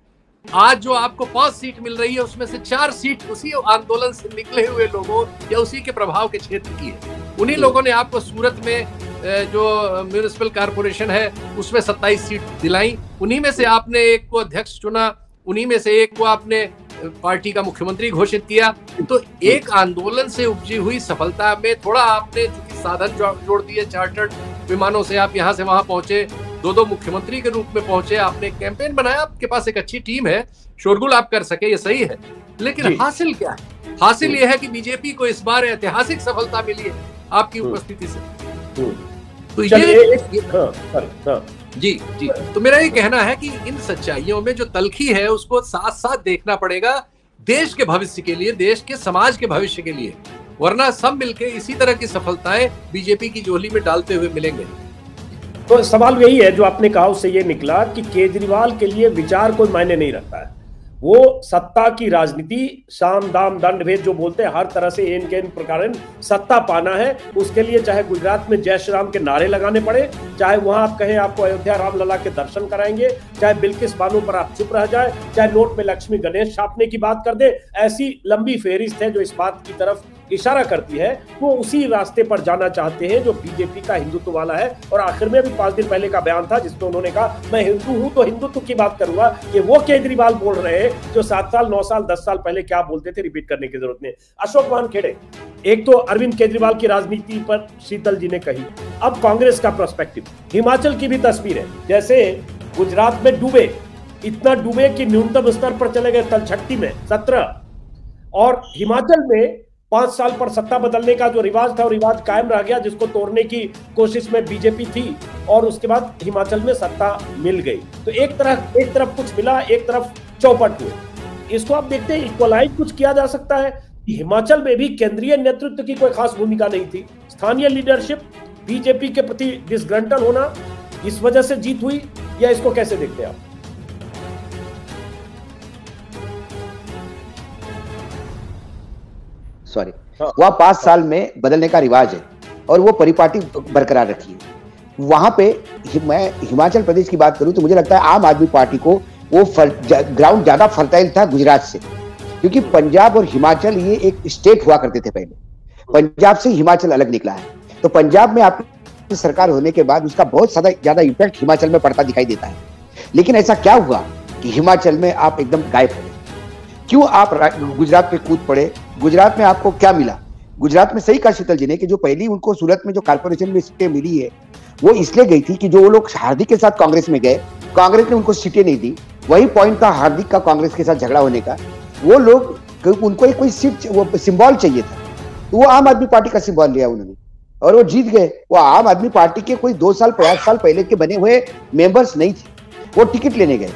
आज जो आपको 5 सीट मिल रही है उसमें से 4 सीट उसी आंदोलन से निकले हुए लोगों या उसी के प्रभाव के क्षेत्र की है। उन्हीं लोगों ने आपको सूरत में जो म्यूनिसिपल कारपोरेशन है उसमें 27 सीट दिलाई, उन्हीं में से आपने एक को अध्यक्ष चुना, उन्हीं में से एक को आपने पार्टी का मुख्यमंत्री घोषित किया। तो एक आंदोलन से उपजी हुई सफलता में थोड़ा आपने साधन जोड़ दिए, चार्टर्ड विमानों से आप यहाँ से वहां पहुंचे, 2 मुख्यमंत्री के रूप में पहुंचे, आपने कैंपेन बनाया, आपके पास एक अच्छी टीम है, शोरगुल आप कर सके, ये सही है। लेकिन हासिल क्या है? हासिल ये है कि बीजेपी को इस बार ऐतिहासिक सफलता मिली है आपकी उपस्थिति से। तो ये जी तो मेरा ये कहना है कि इन सच्चाइयों में जो तलखी है उसको साथ साथ देखना पड़ेगा देश के भविष्य के लिए, देश के समाज के भविष्य के लिए, वरना सब मिलके इसी तरह की सफलताएं बीजेपी की झोली में डालते हुए मिलेंगे। तो सवाल यही है जो आपने कहा, उससे ये निकला कि केजरीवाल के लिए विचार कोई मायने नहीं रखता है। वो सत्ता की राजनीति, साम दाम दंड भेद जो बोलते हैं, हर तरह से एन के प्रकार सत्ता पाना है। उसके लिए चाहे गुजरात में जय श्री राम के नारे लगाने पड़े, चाहे वहां आप कहें आपको अयोध्या रामलला के दर्शन कराएंगे, चाहे बिल्किस बानो पर आप चुप रह जाए, चाहे नोट में लक्ष्मी गणेश छापने की बात कर दे, ऐसी लंबी फेहरिस्त है जो इस बात की तरफ इशारा करती है वो उसी रास्ते पर जाना चाहते हैं जो बीजेपी का हिंदुत्व वाला है। और आखिर में भी 5 दिन पहले का बयान था जिसमें उन्होंने कहा मैं हिंदू हूं तो हिंदुत्व की बात करूंगा। ये वो केजरीवाल बोल रहे हैं जो 7 साल 9 साल 10 साल पहले क्या बोलते थे, रिपीट करने की जरूरत नहीं। अशोक वानखेड़े, एक तो अरविंद केजरीवाल की राजनीति पर शीतल जी ने कही, अब कांग्रेस का पर्सपेक्टिव, हिमाचल की भी तस्वीर है। जैसे गुजरात में डूबे, इतना डूबे कि न्यूनतम स्तर पर चले गए तलछट्टी में 17, और हिमाचल में 5 साल पर सत्ता बदलने का जो रिवाज था वो रिवाज कायम रह गया, जिसको तोड़ने की कोशिश में बीजेपी थी, और उसके बाद हिमाचल में सत्ता मिल गई। तो एक तरफ कुछ मिला, एक तरफ चौपट हुए। इसको आप देखते हैं इक्वलाइज कुछ किया जा सकता है। हिमाचल में भी केंद्रीय नेतृत्व की कोई खास भूमिका नहीं थी, स्थानीय लीडरशिप, बीजेपी के प्रति डिसग्रंटल होना, इस वजह से जीत हुई, या इसको कैसे देखते हैं आप? सॉरी, वह 5 साल में बदलने का रिवाज है और वो परिपाटी बरकरार रखी है। वहां पे मैं हिमाचल प्रदेश की बात करूं तो मुझे लगता है आम आदमी पार्टी को वो ग्राउंड ज्यादा फर्टाइल था गुजरात से, क्योंकि पंजाब और हिमाचल ये एक स्टेट हुआ करते थे पहले, पंजाब से हिमाचल अलग निकला है। तो पंजाब में आपकी सरकार होने के बाद उसका बहुत ज्यादा इम्पैक्ट हिमाचल में पड़ता दिखाई देता है। लेकिन ऐसा क्या हुआ कि हिमाचल में आप एकदम गायब हो गए? क्यों आप गुजरात पे कूद पड़े? गुजरात में आपको क्या मिला? गुजरात में सही कहा शीतल जी ने कि जो पहली उनको सूरत में जो कारपोरेशन में सीटें मिली है वो इसलिए गई थी कि जो वो लोग हार्दिक के साथ कांग्रेस में गए, कांग्रेस ने उनको सीटें नहीं दी। वही पॉइंट था हार्दिक का कांग्रेस के साथ झगड़ा होने का। वो लोग उनको कोई सीट, वो सिंबल चाहिए था, तो वो आम आदमी पार्टी का सिंबल लिया उन्होंने और वो जीत गए। वो आम आदमी पार्टी के कोई 2 साल 5 साल पहले के बने हुए मेंबर्स नहीं थे, वो टिकट लेने गए।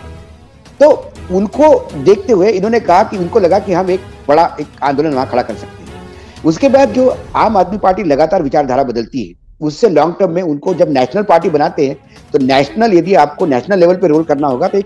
तो उनको देखते हुए इन्होंने कहा कि उनको लगा कि हम एक बड़ा आंदोलन वहां खड़ा कर सकते हैं। उसके बाद जो आम आदमी पार्टी लगातार विचारधारा बदलती है, उससे लॉन्ग टर्म में उनको जब नेशनल पार्टी बनाते हैं तो नेशनल, यदि आपको नेशनल लेवल पे रोल करना होगा तो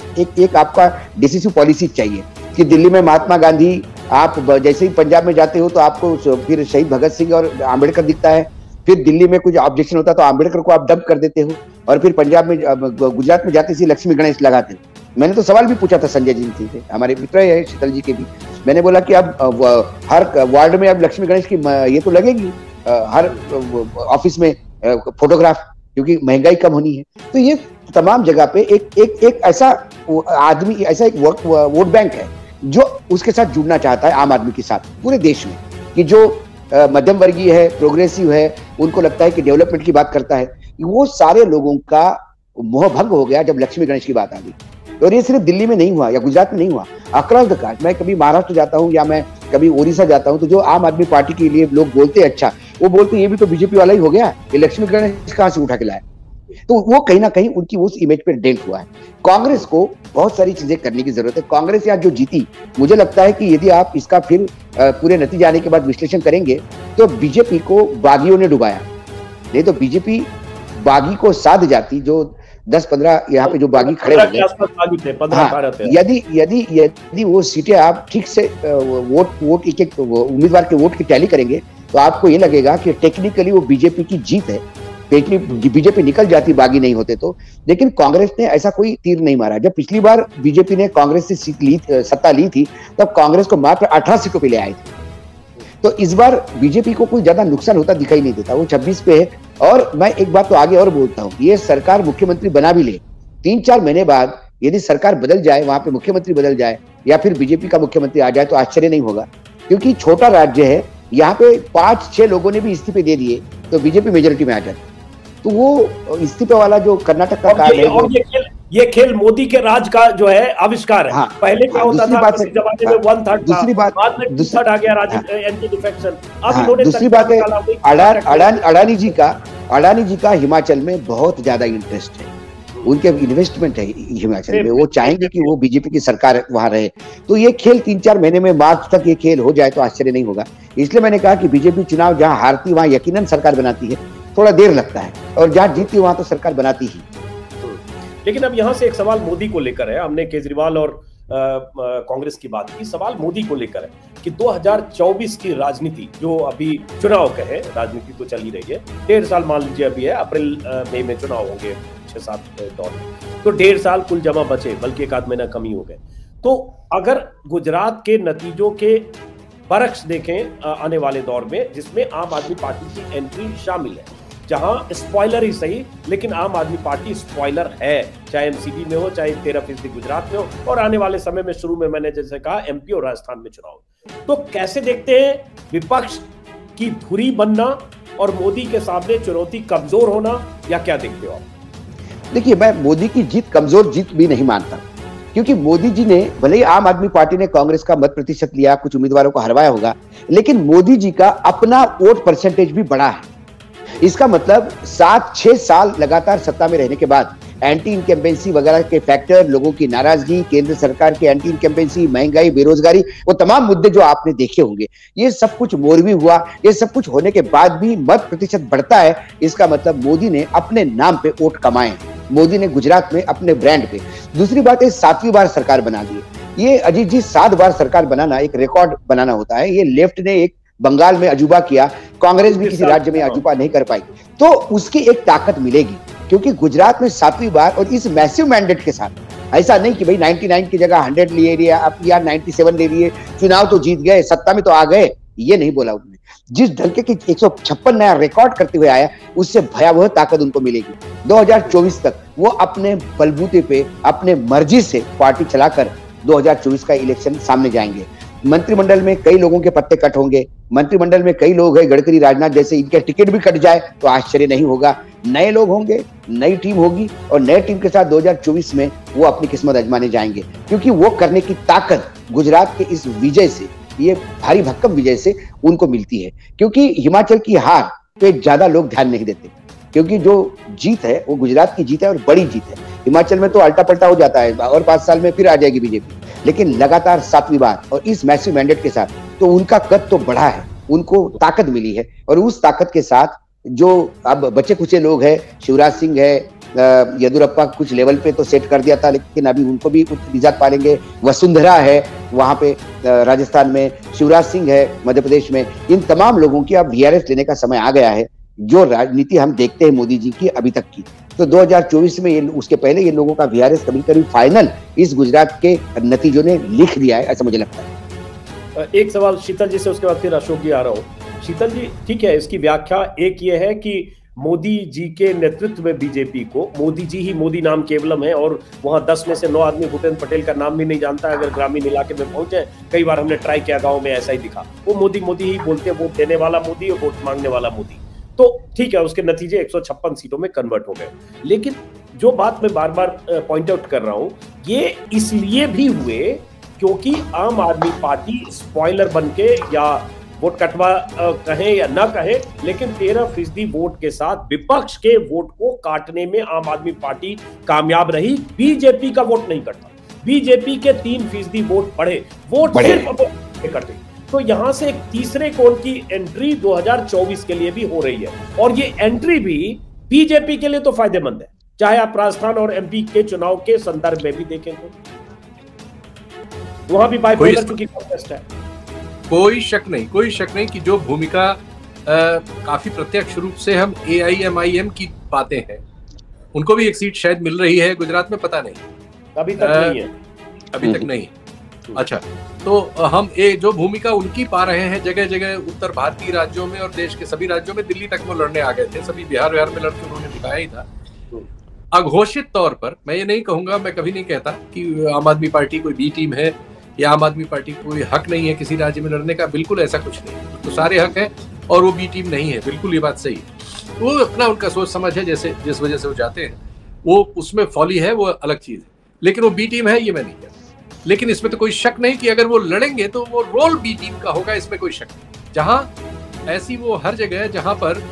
एक आपका डिसिसिव पॉलिसी चाहिए कि दिल्ली में महात्मा गांधी, आप जैसे ही पंजाब में जाते हो तो आपको फिर शहीद भगत सिंह और आम्बेडकर दिखता है, फिर दिल्ली में कुछ ऑब्जेक्शन होता है तो आम्बेडकर को आप डंप कर देते हो, और फिर पंजाब में गुजरात में जाते ही लक्ष्मी गणेश लगाते हो। मैंने तो सवाल भी पूछा था संजय जी से, हमारे मित्र है शीतल जी के भी, मैंने बोला कि अब हर वार्ड में अब लक्ष्मी गणेश की ये तो लगेगी, हर ऑफिस में फोटोग्राफ, क्योंकि महंगाई कम होनी है। तो ये तमाम जगह पे एक ऐसा आदमी, ऐसा एक वोट बैंक है जो उसके साथ जुड़ना चाहता है आम आदमी के साथ पूरे देश में, कि जो मध्यम वर्गीय है, प्रोग्रेसिव है, उनको लगता है कि डेवलपमेंट की बात करता है। वो सारे लोगों का मोह भंग हो गया जब लक्ष्मी गणेश की बात आ गई। और ये सिर्फ दिल्ली में नहीं हुआ या गुजरात में नहीं हुआ, अक्रॉस द कास्ट। मैं कभी महाराष्ट्र जाता हूँ या मैं कभी ओडिशा जाता हूँ तो जो आम आदमी पार्टी के लिए लोग बोलते हैं अच्छा, वो बोलते ये भी तो बीजेपी वाला ही हो गया, ये लक्ष्मी गणेश कहाँ से उठा के लाया। तो वो कहीं ना कहीं उनकी उस इमेज पे डेंट हुआ है। कांग्रेस को बहुत सारी चीजें करने की जरूरत है। कांग्रेस यहाँ जो जीती, मुझे लगता है कि यदि आप इसका फिर पूरे नतीजे आने के बाद विश्लेषण करेंगे तो बीजेपी को बागियों ने डुबाया, नहीं तो बीजेपी बागी को साध जाती। जो 10-15 यहाँ पे जो बागी खड़े हो गए, हाँ, यदि वो सीटें आप ठीक से वोट एक उम्मीदवार के वोट की टैली करेंगे तो आपको ये लगेगा कि टेक्निकली वो बीजेपी की जीत है। बीजेपी निकल जाती बागी नहीं होते तो, लेकिन कांग्रेस ने ऐसा कोई तीर नहीं मारा। जब पिछली बार बीजेपी ने कांग्रेस से सत्ता ली थी तब कांग्रेस को मात्र 18 सीटों पे ले आए थे। तो इस बार बीजेपी को कोई ज्यादा नुकसान होता दिखाई नहीं देता, वो 26 पे है। और मैं एक बात तो आगे और बोलता हूँ, ये सरकार मुख्यमंत्री बना भी ले, 3-4 महीने बाद यदि सरकार बदल जाए, वहां पे मुख्यमंत्री बदल जाए या फिर बीजेपी का मुख्यमंत्री आ जाए तो आश्चर्य नहीं होगा, क्योंकि छोटा राज्य है। यहाँ पे 5-6 लोगों ने भी इस्तीफे दे दिए तो बीजेपी मेजोरिटी में आ जाती। तो वो इस्तीफे वाला जो कर्नाटक का कार्ड है, ये खेल मोदी के राज का जो है आविष्कार है। हाँ, पहले क्या होता था, किसी जमाने में 1/3 दूसरी बात, बाद में 2/3 आ गया एंटी डिफेक्शन। दूसरी बात है, अडानी जी का हिमाचल में बहुत ज्यादा इंटरेस्ट है, उनके इन्वेस्टमेंट है हिमाचल में, वो चाहेंगे कि वो बीजेपी की सरकार वहां रहे। तो ये खेल 3-4 महीने में, मार्च तक ये खेल हो जाए तो आश्चर्य नहीं होगा। इसलिए मैंने कहा कि बीजेपी चुनाव जहां हारती वहां यकीनन सरकार बनाती है, थोड़ा देर लगता है, और जहां जीतती वहां तो सरकार बनाती ही। लेकिन अब यहां से एक सवाल मोदी को लेकर है। हमने केजरीवाल और कांग्रेस की बात की, सवाल मोदी को लेकर है कि 2024 की राजनीति, जो अभी चुनाव कहे, राजनीति तो चल ही रही है, 1.5 साल मान लीजिए अभी है, अप्रैल मई में चुनाव होंगे 6-7 दौर में, तो 1.5 साल कुल जमा बचे, बल्कि 1 आध महीना कम ही हो गए। तो अगर गुजरात के नतीजों के बरक्स देखें आने वाले दौर में, जिसमें आम आदमी पार्टी की एंट्री शामिल है, जहां स्पॉइलर ही सही लेकिन आम आदमी पार्टी स्पॉइलर है, चाहे एमसीडी में हो, चाहे 13% गुजरात में हो, और आने वाले समय में शुरू में मैंने जैसे कहा एमपी और राजस्थान में चुनाव। तो कैसे देखते हैं विपक्ष की धुरी बनना और मोदी के सामने चुनौती कमजोर होना, या क्या देखते हो आप? देखिए, मैं मोदी की जीत कमजोर जीत भी नहीं मानता, क्योंकि मोदी जी ने, भले ही आम आदमी पार्टी ने कांग्रेस का मत प्रतिशत लिया, कुछ उम्मीदवारों को हरवाया होगा, लेकिन मोदी जी का अपना वोट परसेंटेज भी बड़ा है। इसका मतलब 7-6 साल लगातार सत्ता में रहने के बाद एंटी इनकम्बेंसी वगैरह के फैक्टर, लोगों की नाराजगी, केंद्र सरकार की एंटी इनकम्बेंसी, महंगाई, बेरोजगारी, वो तमाम मुद्दे जो आपने देखे होंगे, ये सब कुछ मोरवी हुआ। ये सब कुछ होने के बाद भी मत प्रतिशत बढ़ता है, इसका मतलब मोदी ने अपने नाम पे वोट कमाए, मोदी ने गुजरात में अपने ब्रांड पे। दूसरी बात है, 7वीं बार सरकार बना दी। ये अजीत जी, 7 बार सरकार बनाना एक रिकॉर्ड बनाना होता है। ये लेफ्ट ने एक बंगाल में अजूबा किया, कांग्रेस भी किसी राज्य में अजूबा नहीं कर पाई, तो उसकी एक ताकत मिलेगी, क्योंकि गुजरात में 7वीं बार और इस मैसिव मैंडेट के साथ, ऐसा नहीं कि भाई 99 की जगह 100 ले लिया अब या 97 ले लिए, चुनाव तो जीत गए, सत्ता में तो आ गए, ये नहीं बोला उन्होंने। जिस ढंग के 156 नया रिकॉर्ड करते हुए आया, उससे भयावह ताकत उनको मिलेगी। 2024 तक वो अपने बलबूते पे, अपने मर्जी से पार्टी चलाकर 2024 का इलेक्शन सामने जाएंगे। मंत्रिमंडल में कई लोगों के पत्ते कट होंगे, मंत्रिमंडल में कई लोग हैं, गडकरी, राजनाथ जैसे, इनके टिकट भी कट जाए तो आश्चर्य नहीं होगा। नए लोग होंगे, नई टीम होगी, और नए टीम के साथ 2024 में वो अपनी किस्मत आजमाने जाएंगे, क्योंकि वो करने की ताकत गुजरात के इस विजय से, ये भारी भक्कम विजय से उनको मिलती है। क्योंकि हिमाचल की हार पे ज्यादा लोग ध्यान नहीं देते, क्योंकि जो जीत है वो गुजरात की जीत है और बड़ी जीत है। हिमाचल में तो अल्टा पल्टा हो जाता है और 5 साल में फिर आ जाएगी बीजेपी, लेकिन लगातार 7वीं बार और इस मैसिव मैंडेट के साथ तो उनका कद तो बढ़ा है, उनको ताकत मिली है। और उस ताकत के साथ जो अब बचे कुचे लोग हैं, शिवराज सिंह है, येदुरप्पा कुछ लेवल पे तो सेट कर दिया था, लेकिन अभी उनको भी निजात पालेंगे। वसुंधरा है वहां पे राजस्थान में, शिवराज सिंह है मध्य प्रदेश में, इन तमाम लोगों की अब वीआरएस लेने का समय आ गया है। जो राजनीति हम देखते हैं मोदी जी की अभी तक की, तो 2024 में ये, उसके पहले ये लोगों का वीआरएस कभी कभी फाइनल इस गुजरात के नतीजों ने लिख दिया है, ऐसा मुझे लगता है। एक सवाल शीतल जी से, उसके बाद फिर अशोक जी आ रहा हूँ। शीतल जी, ठीक है, इसकी व्याख्या एक ये है कि मोदी जी के नेतृत्व में बीजेपी को, मोदी जी ही, मोदी नाम केवलम है, और वहां 10 में से 9 आदमी भूपेंद्र पटेल का नाम भी नहीं जानता है। अगर ग्रामीण इलाके में पहुंचे, कई बार हमने ट्राई किया, गाँव में ऐसा ही दिखा, वो मोदी मोदी ही बोलते हैं, वोट देने वाला मोदी और वोट मांगने वाला मोदी। तो ठीक है, उसके नतीजे 156 सीटों में कन्वर्ट हो गए। लेकिन जो बात मैं बार बार पॉइंट आउट कर रहा हूं, ये इसलिए भी हुए क्योंकि आम आदमी पार्टी स्पॉइलर बनके या वोट कटवा कहें या ना कहें, लेकिन 13% वोट के साथ विपक्ष के वोट को काटने में आम आदमी पार्टी कामयाब रही। बीजेपी का वोट नहीं कटा, बीजेपी के 3% वोट बढ़े, वोट सिर्फ कटे। तो यहां से एक तीसरे कोण की एंट्री 2024 के लिए भी हो रही है, और ये एंट्री भी बीजेपी के लिए तो फायदेमंद है, चाहे आप राजस्थान और एमपी के चुनाव के संदर्भ में भी देखें तो वहां भी बाइपोलर चूंकि कॉन्टेस्ट है। कोई शक नहीं कि जो भूमिका काफी प्रत्यक्ष रूप से हम AIMIM की पाते हैं, उनको भी एक सीट शायद मिल रही है गुजरात में, पता नहीं, अभी तक नहीं है, अभी तक नहीं। अच्छा, तो हम जो भूमिका उनकी पा रहे हैं जगह जगह उत्तर भारतीय राज्यों में और देश के सभी राज्यों में, दिल्ली तक वो लड़ने आ गए थे, सभी बिहार में लड़के उन्होंने दिखाया ही था। अघोषित तौर पर मैं ये नहीं कहूंगा, मैं कभी नहीं कहता कि आम आदमी पार्टी कोई बी टीम है या आम आदमी पार्टी को कोई हक नहीं है किसी राज्य में लड़ने का, बिल्कुल ऐसा कुछ नहीं, तो सारे हक है और वो बी टीम नहीं है, बिल्कुल ये बात सही है। वो अपना उनका सोच समझ है, जैसे जिस वजह से वो जाते हैं, वो उसमें फॉली है, वो अलग चीज है, लेकिन वो बी टीम है ये मैं नहीं कहता। लेकिन इसमें तो कोई शक नहीं कि अगर वो लड़ेंगे तो वो रोल बी टीम का होगा, इसमें कोई शक नहीं। जहां ऐसी वो हर जगह जहां पर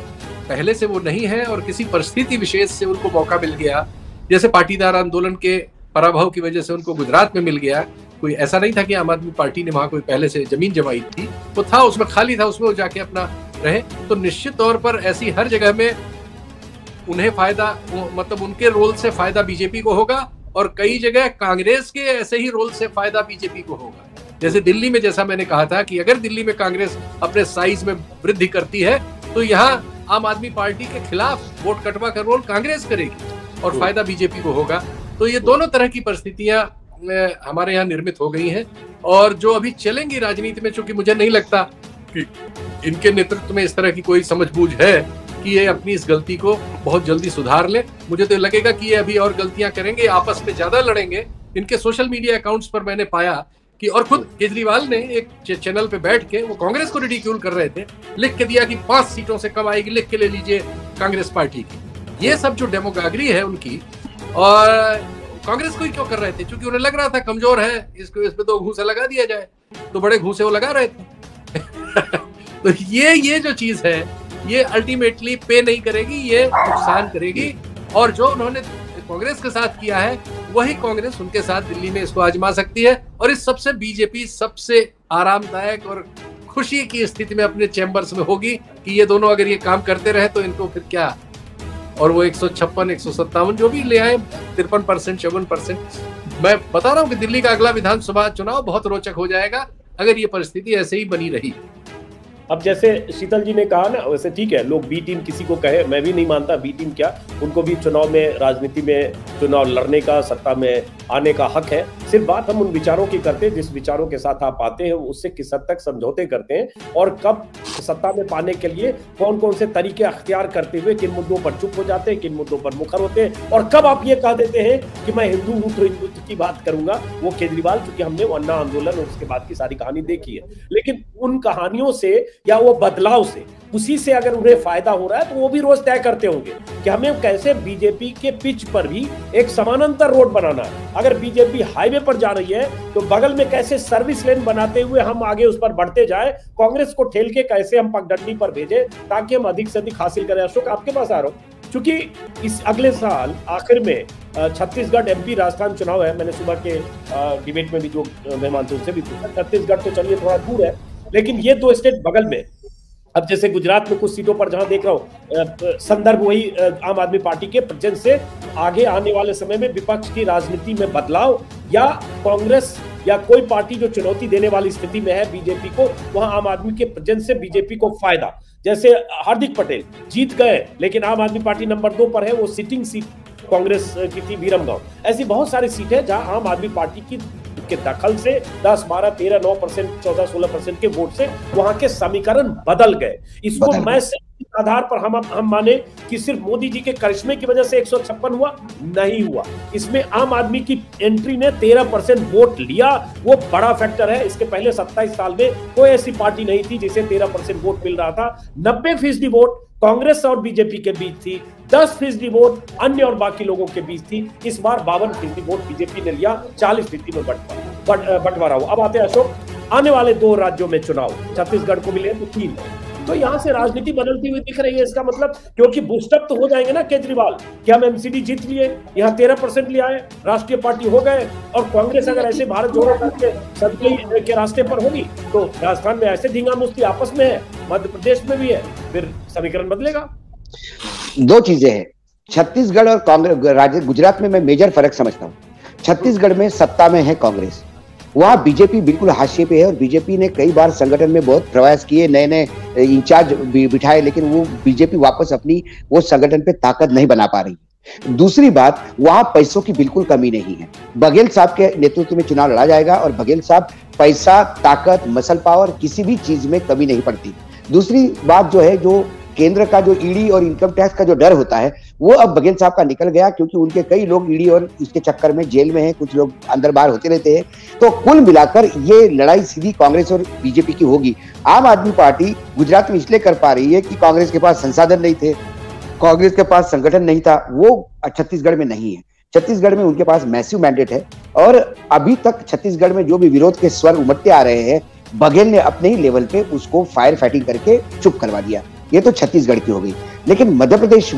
पहले से वो नहीं है और किसी परिस्थिति विशेष से उनको मौका मिल गया, जैसे पाटीदार आंदोलन के पराभव की वजह से उनको गुजरात में मिल गया, कोई ऐसा नहीं था कि आम आदमी पार्टी ने वहां कोई पहले से जमीन जमाई थी, वो था, उसमें खाली था, उसमें वो जाके अपना रहे, तो निश्चित तौर पर ऐसी हर जगह में उन्हें फायदा, मतलब उनके रोल से फायदा बीजेपी को होगा, और कई जगह कांग्रेस के ऐसे ही रोल से फायदा बीजेपी को होगा। जैसे दिल्ली में, जैसा मैंने कहा था कि अगर दिल्ली में कांग्रेस अपने साइज में वृद्धि करती है तो यहाँ आम आदमी पार्टी के खिलाफ वोट कटवा का रोल कांग्रेस करेगी और फायदा बीजेपी को होगा। तो ये दोनों तरह की परिस्थितियां हमारे यहाँ निर्मित हो गई हैं, और जो अभी चलेंगी राजनीति में, चूंकि मुझे नहीं लगता कि इनके नेतृत्व में इस तरह की कोई समझबूझ है कि ये अपनी इस गलती को बहुत जल्दी सुधार ले। मुझे तो लगेगा कि ये अभी और गलतियां करेंगे, आपस में ज्यादा लड़ेंगे। इनके सोशल मीडिया अकाउंट्स पर मैंने पाया कि, और खुद केजरीवाल ने एक चैनल पे बैठ के वो कांग्रेस को रिडिक्यूल कर रहे थे, लिख के दिया कि 5 सीटों से कम आएगी, लिख के ले लीजिए कांग्रेस पार्टी की। ये सब जो डेमोगागरी है उनकी, और कांग्रेस को ही क्यों कर रहे थे, क्योंकि उन्हें लग रहा था कमजोर है, इसको इस पे 2 घूंसे लगा दिया जाए, तो बड़े घूंसे वो लगा रहे थे। तो ये जो चीज है, ये अल्टीमेटली पे नहीं करेगी, ये नुकसान करेगी, और जो उन्होंने कांग्रेस के साथ किया है वही कांग्रेस उनके साथ दिल्ली में इसको आजमा सकती है, और इस सबसे बीजेपी सबसे आरामदायक और खुशी की स्थिति में अपने चैम्बर्स में होगी कि ये दोनों अगर ये काम करते रहे तो इनको फिर क्या, और वो 156, 157 जो भी ले आए, 53%, 54%। मैं बता रहा हूँ कि दिल्ली का अगला विधानसभा चुनाव बहुत रोचक हो जाएगा अगर ये परिस्थिति ऐसे ही बनी रही। अब जैसे शीतल जी ने कहा ना, वैसे ठीक है, लोग बी टीम किसी को कहे, मैं भी नहीं मानता बी टीम क्या, उनको भी चुनाव में, राजनीति में चुनाव लड़ने का, सत्ता में आने का हक है। सिर्फ बात हम उन विचारों की करते हैं जिस विचारों के साथ आप आते हैं, उससे किस हद तक समझौते करते हैं, और कब सत्ता में पाने के लिए कौन कौन से तरीके अख्तियार करते हुए किन मुद्दों पर चुप हो जाते हैं, किन मुद्दों पर मुखर होते हैं, और कब आप ये कह देते हैं कि मैं हिंदू हूं तो हिंदुत्व की बात करूंगा। वो केजरीवाल, क्योंकि हमने अन्ना आंदोलन और उसके बाद की सारी कहानी देखी है, लेकिन उन कहानियों से या वो बदलाव से, उसी से अगर उन्हें फायदा हो रहा है तो वो भी रोज तय करते होंगे कि हमें कैसे बीजेपी के पिच पर भी एक समानांतर रोड बनाना है। अगर बीजेपी हाईवे पर जा रही है तो बगल में कैसे सर्विस लेन बनाते हुए हम आगे उस पर बढ़ते जाए, कांग्रेस को ठेल के कैसे हम पगडंडी पर भेजे ताकि हम अधिक से अधिक हासिल करें। अशोक, आपके पास आ रहा हूं, क्योंकि इस अगले साल आखिर में छत्तीसगढ़, एमपी, राजस्थान चुनाव है। मैंने सुबह के डिबेट में भी जो मेहमान थे उनसे भी पूछा, छत्तीसगढ़ तो चलिए थोड़ा दूर है, लेकिन ये 2 स्टेट बगल में। अब जैसे गुजरात में कुछ सीटों पर जहां देख रहा हूं, संदर्भ वही आम आदमी पार्टी के प्रेजेंस से आगे आने वाले समय में विपक्ष की राजनीति में बदलाव, या कांग्रेस या कोई पार्टी जो चुनौती देने वाली स्थिति में है बीजेपी को, वहां आम आदमी के प्रेजेंस से बीजेपी को फायदा। जैसे हार्दिक पटेल जीत गए, लेकिन आम आदमी पार्टी नंबर 2 पर है, वो सिटिंग सीट कांग्रेस की थी, विरमगांव। ऐसी बहुत सारी सीटें हैं जहां आम आदमी पार्टी की के दखल से 10, 12, 13, 9%, 14, 16% के वोट से वहां के समीकरण बदल गए। इसको मैं आधार पर हम माने कि सिर्फ मोदी जी के करिश्मे की वजह से 156 हुआ, नहीं हुआ। इसमें आम आदमी की एंट्री ने 13% वोट लिया, वो बड़ा फैक्टर है। इसके पहले 27 साल में कोई ऐसी पार्टी नहीं थी जिसे 13% वोट मिल रहा था। 90% वोट कांग्रेस और बीजेपी के बीच थी, 10% वोट अन्य और बाकी लोगों के बीच थी। इस बार 52% वोट बीजेपी ने लिया, 40% में बंटवारा हुआ। अब आते हैं अशोक, आने वाले 2 राज्यों में चुनाव, छत्तीसगढ़ को मिले तो 3। तो यहां से राजनीति बदलती हुई दिख रही है। इसका मतलब क्योंकि बूस्टअप तो हो जाएंगे ना केजरीवाल कि हम एमसीडी जीत लिए, यहाँ 13% ले आए, राष्ट्रीय पार्टी हो गए, और कांग्रेस अगर ऐसे भारत जोड़ो करके संतुलन के रास्ते पर होगी तो राजस्थान में ऐसे धींगा मुश्ती आपस में है, मध्य प्रदेश में भी है, फिर समीकरण बदलेगा। 2 चीजें हैं, छत्तीसगढ़ और कांग्रेस, गुजरात में मैं मेजर फर्क समझता हूँ। छत्तीसगढ़ में सत्ता में है कांग्रेस, वहां बीजेपी बिल्कुल हाशिए पे है, और बीजेपी ने कई बार संगठन में बहुत प्रयास किए, नए नए इंचार्ज बिठाए, लेकिन वो बीजेपी वापस अपनी वो संगठन पे ताकत नहीं बना पा रही। दूसरी बात, वहां पैसों की बिल्कुल कमी नहीं है। बघेल साहब के नेतृत्व में चुनाव लड़ा जाएगा, और बघेल साहब पैसा, ताकत, मसल पावर, किसी भी चीज में कमी नहीं पड़ती। दूसरी बात जो है, जो केंद्र का जो ईडी और इनकम टैक्स का जो डर होता है, वो अब बघेल साहब का निकल गया, क्योंकि उनके कई लोग ईडी और इसके चक्कर में जेल में हैं, कुछ लोग अंदर बाहर होते रहते हैं। तो कुल मिलाकर ये लड़ाई सीधी कांग्रेस और बीजेपी की होगी। आम आदमी पार्टी गुजरात में इसलिए कर पा रही है कि कांग्रेस के पास संसाधन नहीं थे, कांग्रेस के पास संगठन नहीं था, वो छत्तीसगढ़ में नहीं है। छत्तीसगढ़ में उनके पास मैसिव मैंडेट है, और अभी तक छत्तीसगढ़ में जो भी विरोध के स्वर उमड़ते आ रहे हैं, बघेल ने अपने ही लेवल पे उसको फायर फाइटिंग करके चुप करवा दिया। ये तो छत्तीसगढ़ की हो गई। लेकिन मध्य प्रदेश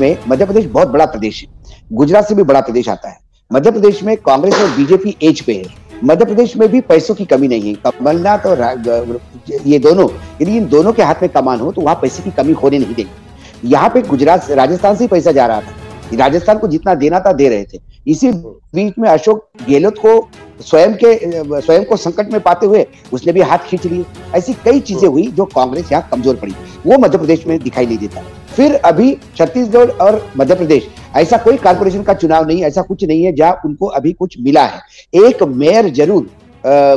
बहुत बड़ा प्रदेश है, गुजरात से भी बड़ा प्रदेश आता है। मध्य प्रदेश में कांग्रेस और बीजेपी एज पे है। मध्य प्रदेश में भी पैसों की कमी नहीं है। कमलनाथ और ये दोनों, यदि इन दोनों के हाथ में कमान हो तो वहां पैसे की कमी होने नहीं देगी। यहाँ पे गुजरात, राजस्थान से ही पैसा जा रहा था, राजस्थान को जितना देना था दे रहे थे। इसी बीच में अशोक गहलोत को स्वयं को संकट में पाते हुए उसने भी हाथ खींच लिए। ऐसी कई चीजें हुई जो कांग्रेस यहाँ कमजोर पड़ी, वो मध्य प्रदेश में दिखाई नहीं देता। फिर अभी छत्तीसगढ़ और मध्य प्रदेश, ऐसा कोई कॉर्पोरेशन का चुनाव नहीं, ऐसा कुछ नहीं है जहां उनको अभी कुछ मिला है। एक मेयर जरूर,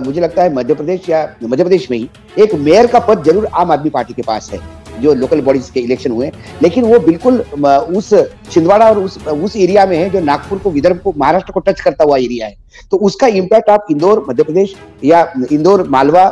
मुझे लगता है मध्य प्रदेश में ही एक मेयर का पद जरूर आम आदमी पार्टी के पास है, जो लोकल बॉडीज के इलेक्शन हुए, लेकिन वो बिल्कुल उस छिंदवाड़ा और उस एरिया में है जो नागपुर को, विदर्भ को, महाराष्ट्र को टच करता हुआ एरिया है। तो उसका इम्पैक्ट आप इंदौर मध्य प्रदेश या इंदौर मालवा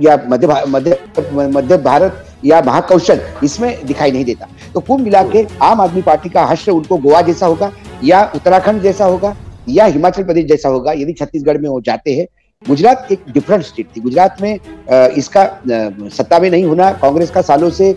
या मध्य भारत या महाकौशल, इसमें दिखाई नहीं देता। तो कुल मिला के आम आदमी पार्टी का हश्र उनको गोवा जैसा होगा, या उत्तराखंड जैसा होगा, या हिमाचल प्रदेश जैसा होगा, यदि छत्तीसगढ़ में वो जाते हैं। गुजरात एक डिफरेंट स्टेट थी। गुजरात में इसका सत्ता में नहीं होना, कांग्रेस का सालों से,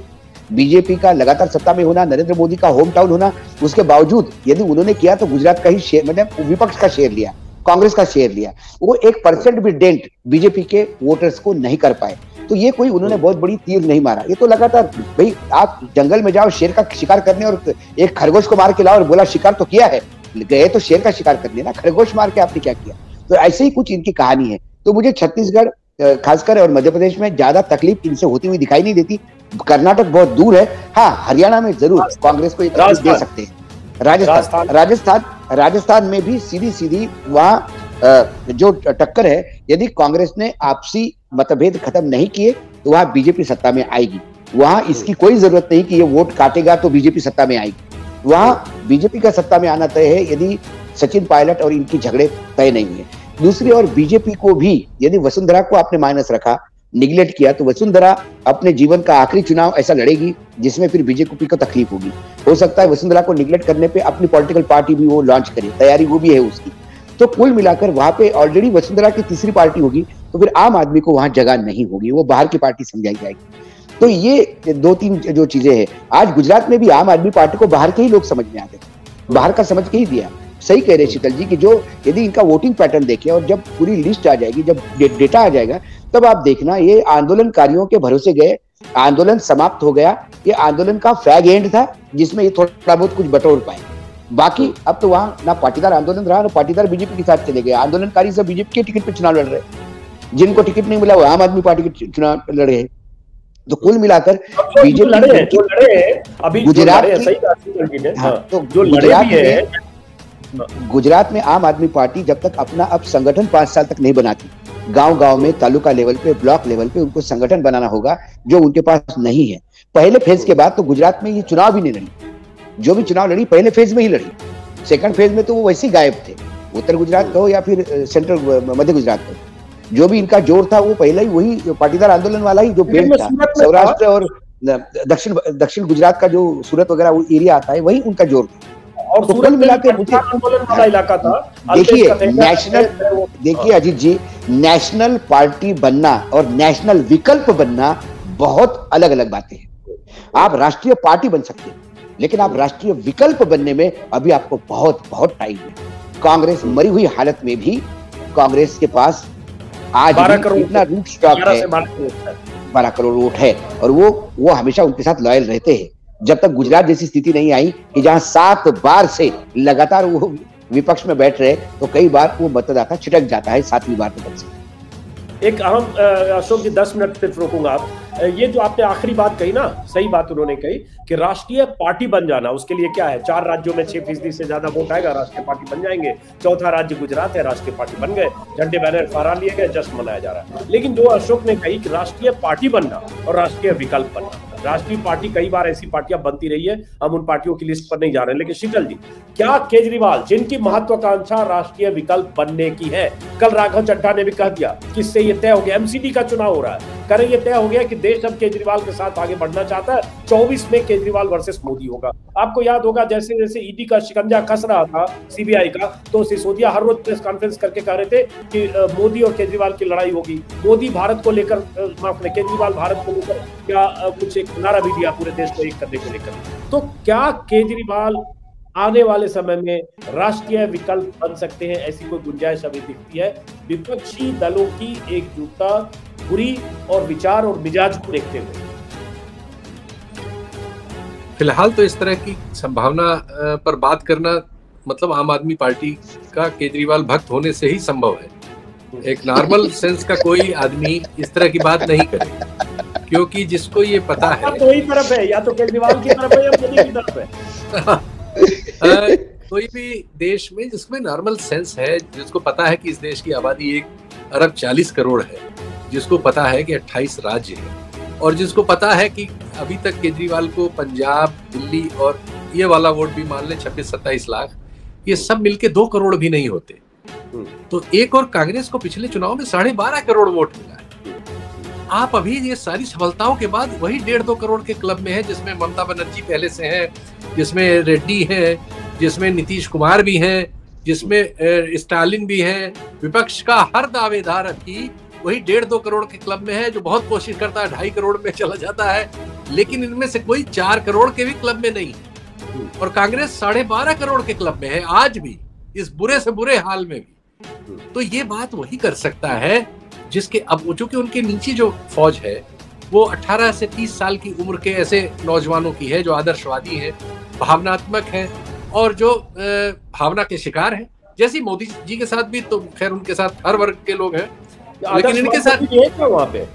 बीजेपी का लगातार सत्ता में होना, नरेंद्र मोदी का होम टाउन होना, उसके बावजूद यदि उन्होंने किया तो गुजरात का ही शेयर, मतलब विपक्ष का शेयर लिया, कांग्रेस का शेयर लिया। वो 1% भी डेंट बीजेपी के वोटर्स को नहीं कर पाए। तो ये कोई उन्होंने बहुत बड़ी तीर नहीं मारा। ये तो लगातार, भाई आप जंगल में जाओ शेर का शिकार करने, और एक खरगोश को मार के लाओ और बोला शिकार तो किया है, गए तो शेर का शिकार करने ना, खरगोश मार के आपने क्या किया। तो ऐसे ही कुछ इनकी कहानी है। तो मुझे छत्तीसगढ़ खासकर और मध्य प्रदेश में ज्यादा तकलीफ इनसे होती हुई दिखाई नहीं देती। कर्नाटक बहुत दूर है, हाँ हरियाणा में जरूर कांग्रेस को तकलीफ दे सकते हैं। राजस्थान में भी सीधी वहां जो टक्कर है, यदि कांग्रेस ने आपसी मतभेद खत्म नहीं किए तो वहां बीजेपी सत्ता में आएगी। वहां इसकी कोई जरूरत नहीं कि ये वोट काटेगा तो बीजेपी सत्ता में आएगी। वहां बीजेपी का सत्ता में आना तय है यदि सचिन पायलट और इनकी झगड़े तय नहीं है। दूसरी ओर बीजेपी को भी, यदि वसुंधरा को आपने माइनस रखा, निगलेक्ट किया, तो वसुंधरा अपने जीवन का आखिरी चुनाव ऐसा लड़ेगी जिसमें फिर बीजेपी को तकलीफ होगी। हो सकता है वसुंधरा को निगलेक्ट करने पे अपनी पॉलिटिकल पार्टी भी वो लॉन्च करे, तैयारी वो भी है उसकी। तो कुल मिलाकर वहां पे ऑलरेडी वसुंधरा की तीसरी पार्टी होगी, तो फिर आम आदमी को वहां जगह नहीं होगी, वो बाहर की पार्टी समझाई जाएगी। तो ये 2-3 जो चीजें हैं। आज गुजरात में भी आम आदमी पार्टी को बाहर के ही लोग समझ में आते, बाहर का समझ के ही दिया। सही कह रहे शीतल जी कि जो यदि इनका वोटिंग पैटर्न देखे और जब पूरी लिस्ट आ जाएगी, जब डेटा आ जाएगा, तब आप देखना ये आंदोलनकारियों के भरोसे गए, आंदोलन समाप्त हो गया। ये आंदोलन का फैग एंड था जिसमें ये थोड़ा बहुत कुछ बटोर पाए। बाकी अब तो वहां ना पाटीदार आंदोलन रहा, ना पाटीदार बीजेपी के साथ चले गए। आंदोलनकारी सब बीजेपी के टिकट पे चुनाव लड़ रहे, जिनको टिकट नहीं मिला वो आम आदमी पार्टी के चुनाव लड़ रहे। तो कुल मिलाकर बीजेपी गुजरात में आम आदमी पार्टी जब तक अपना अब संगठन 5 साल तक नहीं बनाती, गांव-गांव में, तालुका लेवल पे, ब्लॉक लेवल पे उनको संगठन बनाना होगा, जो उनके पास नहीं है। पहले फेज के बाद तो गुजरात में ये चुनाव भी नहीं लड़ी, जो भी चुनाव लड़ी पहले फेज में ही लड़ी। सेकंड फेज में तो वो वैसे ही गायब थे। उत्तर गुजरात कहो या फिर सेंट्रल मध्य गुजरात कहो, जो भी इनका जोर था वो पहले ही वही पाटीदार आंदोलन वाला ही जो बेल्ट था। सौराष्ट्र और दक्षिण गुजरात का जो सूरत वगैरह वो एरिया आता है, वही उनका जोर था। और तो कुल मिलाकर आंदोलन वाला इलाका था। देखिए नेशनल, देखिए अजीत जी, नेशनल पार्टी बनना और नेशनल विकल्प बनना बहुत अलग अलग बातें हैं। आप राष्ट्रीय पार्टी बन सकते हैं, लेकिन आप राष्ट्रीय विकल्प बनने में अभी आपको बहुत बहुत टाइम है। कांग्रेस मरी हुई हालत में भी कांग्रेस के पास आज 12 करोड़ इतना रूट स्टॉक है, 12 करोड़ वोट है, और वो हमेशा उनके साथ लॉयल रहते हैं। जब तक गुजरात जैसी स्थिति नहीं आई कि जहां 7 बार से लगातार वो विपक्ष में बैठ रहे, तो कई बार वो मतदाता छिटक जाता है 7वीं बार में। एक अहम, अशोक जी 10 मिनट सिर्फ रोकूंगा आप। ये जो आपने आखिरी बात कही ना, सही बात उन्होंने कही कि राष्ट्रीय पार्टी बन जाना, उसके लिए क्या है, 4 राज्यों में 6% से ज्यादा वोट आएगा, राष्ट्रीय पार्टी बन जाएंगे। चौथा राज्य गुजरात है, राष्ट्रीय पार्टी बन गए, झंडे बैनर फहरा लिए गए, जश्न मनाया जा रहा है। लेकिन जो अशोक ने कही कि राष्ट्रीय पार्टी बनना और राष्ट्रीय विकल्प बनना, राष्ट्रीय पार्टी, कई बार ऐसी पार्टियां बनती रही है, हम उन पार्टियों की लिस्ट पर नहीं जा रहे हैं, लेकिन शीतल जी, क्या केजरीवाल, जिनकी महत्वाकांक्षा राष्ट्रीय विकल्प बनने की है, कल राघव चड्ढा ने भी कह दिया कि इससे ये तय हो गया, एमसीडी का चुनाव हो रहा है, करें ये तय हो गया कि देश अब केजरीवाल के साथ आगे बढ़ना चाहता है, 24 में केजरीवाल वर्सेस मोदी होगा। आपको याद होगा जैसे जैसे ईडी का शिकंजा कस रहा था, सीबीआई का, तो सिसोदिया हर रोज प्रेस कॉन्फ्रेंस करके कह रहे थे कि मोदी और केजरीवाल की लड़ाई होगी। मोदी भारत को लेकर, केजरीवाल भारत को लेकर क्या कुछ एक नारा भी दिया पूरे देश को एक करने को लेकर। तो क्या केजरीवाल आने वाले समय में राष्ट्रीय विकल्प बन सकते हैं, ऐसी कोई गुंजाइश अभी दिखती है विपक्षी दलों की एकजुटता, बुरी और विचार और मिजाज को देखते हुए? फिलहाल तो इस तरह की संभावना पर बात करना मतलब आम आदमी पार्टी का केजरीवाल भक्त होने से ही संभव है। एक नॉर्मल सेंस का कोई आदमी इस तरह की बात नहीं करेगा, क्योंकि जिसको ये पता है, तो ही तरफ है, या तो केजरीवाल की तरफ है या मोदी की तरफ है। कोई भी देश में जिसमें नॉर्मल सेंस है, जिसको पता है कि इस देश की आबादी 1 अरब 40 करोड़ है, जिसको पता है कि 28 राज्य है, और जिसको पता है कि अभी तक केजरीवाल को पंजाब, दिल्ली और ये वाला वोट भी मान ले 26-27 लाख, ये सब मिलके 2 करोड़ भी नहीं होते। तो एक और कांग्रेस को पिछले चुनाव में 12.5 करोड़ वोट मिला है। आप अभी ये सारी सफलताओं के बाद वही 1.5-2 करोड़ के क्लब में है, जिसमें ममता बनर्जी पहले से है, जिसमें रेड्डी है, जिसमें नीतीश कुमार भी हैं, जिसमें स्टालिन भी हैं। विपक्ष का हर दावेदार अभी वही 1.5-2 करोड़ के क्लब में है, जो बहुत कोशिश करता है 2.5 करोड़ में चला जाता है, लेकिन इनमें से कोई 4 करोड़ के भी क्लब में नहीं है। और कांग्रेस 12.5 करोड़ के क्लब में है आज भी, इस बुरे से बुरे हाल में भी। तो ये बात वही कर सकता है जिसके, अब चूंकि उनके नीचे जो फौज है वो 18 से 30 साल की उम्र के ऐसे नौजवानों की है जो आदर्शवादी हैं, भावनात्मक हैं और जो भावना के शिकार हैं। जैसे मोदी जी के साथ भी, तो खैर उनके साथ हर वर्ग के लोग हैं, लेकिन इनके साथ वहाँ पे